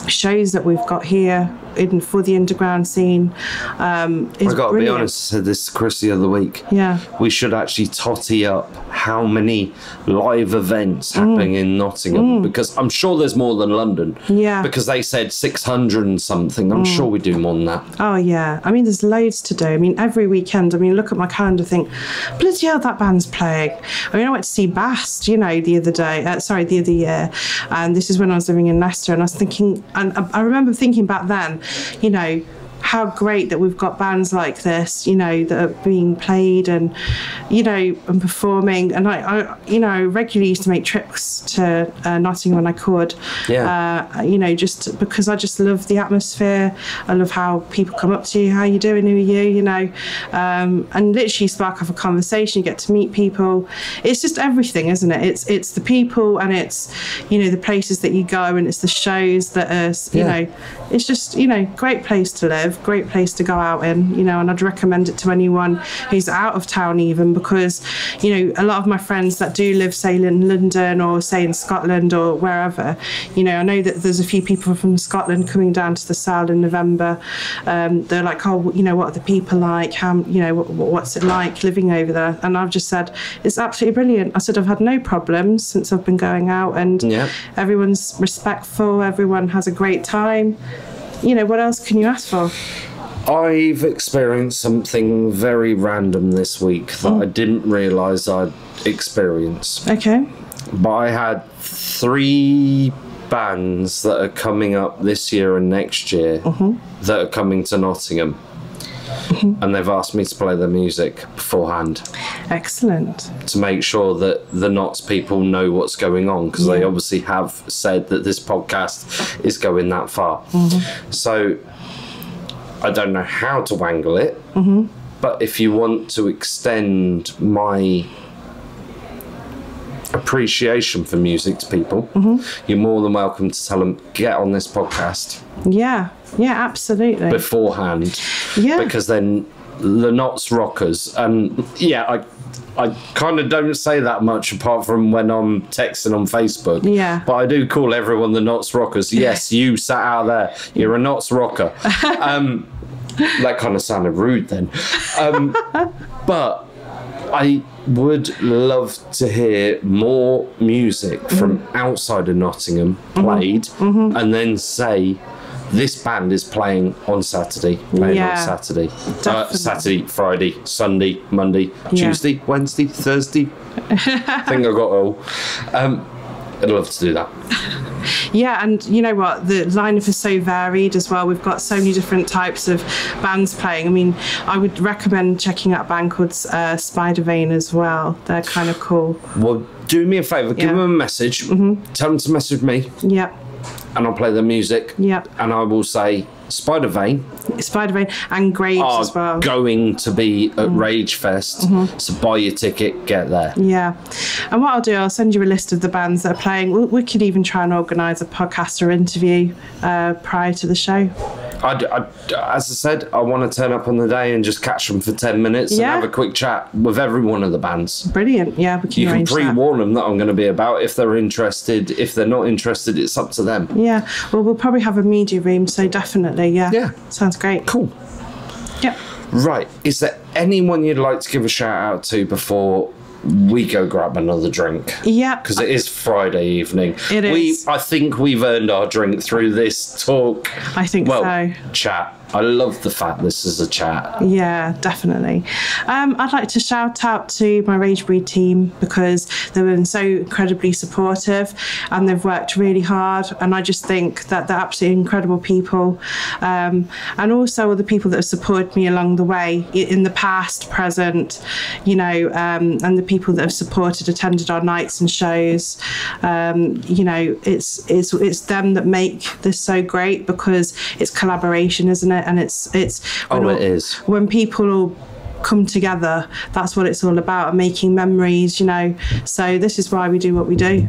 shows that we've got here for the underground scene is I got to be honest, I said this to Chris the other week. Yeah. We should actually totty up how many live events happening in Nottingham, because I'm sure there's more than London. Yeah. Because they said 600 and something. I'm sure we do more than that. Oh, yeah. I mean, there's loads to do. I mean, every weekend, I mean, look at my calendar, think, bloody hell, that band's playing. I mean, I went to see Bast, you know, the other year. And this is when I was living in Leicester. And I was thinking, and I remember thinking back then, you know, how great that we've got bands like this, you know, that are being played and, you know, and performing. And I you know, regularly used to make trips to Nottingham when I could. Yeah. You know, just because I just love the atmosphere. I love how people come up to you, how you doing, who are you know, and literally spark off a conversation. You get to meet people. It's just everything, isn't it? It's the people, and it's, you know, the places that you go, and it's the shows that are, you know, it's just, you know, great place to live. a great place to go out in, you know, and I'd recommend it to anyone who's out of town even, because, you know, a lot of my friends that do live, say, in London or say in Scotland or wherever, you know, I know that there's a few people from Scotland coming down to the Sale in November. They're like, oh, you know, what are the people like? How, you know, what's it like living over there? And I've just said, it's absolutely brilliant. I said, I've had no problems since I've been going out, and everyone's respectful, everyone has a great time. You know, what else can you ask for? I've experienced something very random this week that I didn't realise I'd experience. Okay. But I had 3 bands that are coming up this year and next year that are coming to Nottingham. And they've asked me to play their music beforehand. Excellent. To make sure that the Notts people know what's going on, because they obviously have said that this podcast is going that far. So I don't know how to wangle it, but if you want to extend my appreciation for music to people, you're more than welcome to tell them, get on this podcast. Yeah, absolutely. Beforehand. Yeah. Because then the Notts Rockers, and I kind of don't say that much apart from when I'm texting on Facebook. Yeah. But I do call everyone the Notts Rockers. Yes, you sat out there, you're a Notts Rocker. That kind of sounded rude then. But I would love to hear more music from outside of Nottingham played, and then say, this band is playing on Saturday, on Saturday. Saturday, Friday, Sunday, Monday, Tuesday, Wednesday, Thursday. I think I got it all. I'd love to do that. Yeah, and you know what? The lineup is so varied as well. We've got so many different types of bands playing. I mean, I would recommend checking out a band called Spidervane as well. They're kind of cool. Well, do me a favour, give them a message. Tell them to message me. Yeah. And I'll play the music. Yeah. And I will say, Spidervane and Graves as well. Going to be at Rage Fest, so buy your ticket, get there. Yeah, and what I'll do, I'll send you a list of the bands that are playing. We could even try and organise a podcast or interview prior to the show. As I said, I want to turn up on the day and just catch them for 10 minutes and have a quick chat with every one of the bands. Brilliant, yeah. You can pre-warn them that I'm going to be about. If they're interested, if they're not interested, it's up to them. Yeah, well, we'll probably have a media room, so definitely, yeah. Sounds great. Cool. Yep. Right, is there anyone you'd like to give a shout out to before we go grab another drink? Yeah. Because it is Friday evening. It is. I think we've earned our drink through this talk. I think so. Chat. I love the fact this is a chat. Yeah, definitely. I'd like to shout out to my Ragebreed team, because they've been so incredibly supportive and they've worked really hard, and I just think that they're absolutely incredible people. And also all the people that have supported me along the way in the past, present, you know, and the people that have supported, attended our nights and shows. You know, it's them that make this so great, because it's collaboration, isn't it? And it's it is. When people all come together, that's what it's all about, making memories, you know. So this is why we do what we do.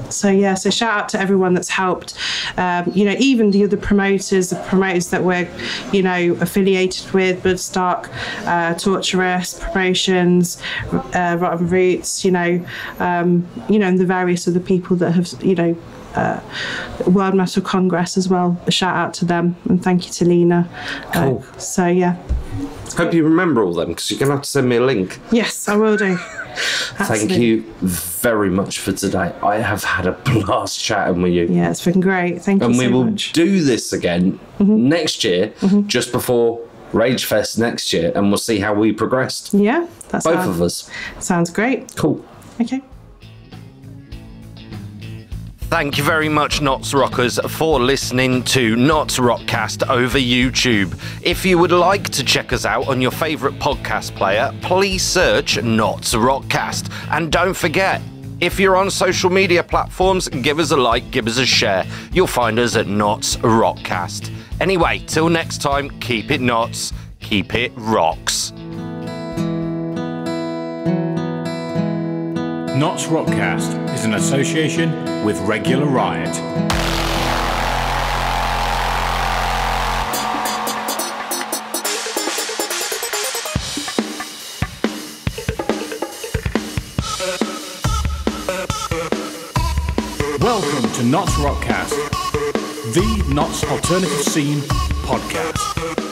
So yeah, so shout out to everyone that's helped. You know, even the other promoters, that we're, you know, affiliated with, Bloodstock, Torturous, Promotions, Rotten Roots, you know, and the various other people that have, you know, World Metal Congress as well. A shout out to them, and thank you to Lena. Cool. So yeah. Hope you remember all them, because you're going to have to send me a link. Yes, I will do. Thank you very much for today. I have had a blast chatting with you. Yeah, it's been great. Thank you so much. And we will do this again next year, just before Rage Fest next year, and we'll see how we progressed. Yeah, that's both of us. Sounds great. Cool. Okay. Thank you very much, Notts Rockers, for listening to NottsRockCast over YouTube. If you would like to check us out on your favourite podcast player, please search NottsRockCast. And don't forget, if you're on social media platforms, give us a like, give us a share. You'll find us at NottsRockCast. Anyway, till next time, keep it Notts, keep it rocks. NottsRockCast is an association with Regular Riot. to NottsRockCast, the Notts Alternative Scene podcast.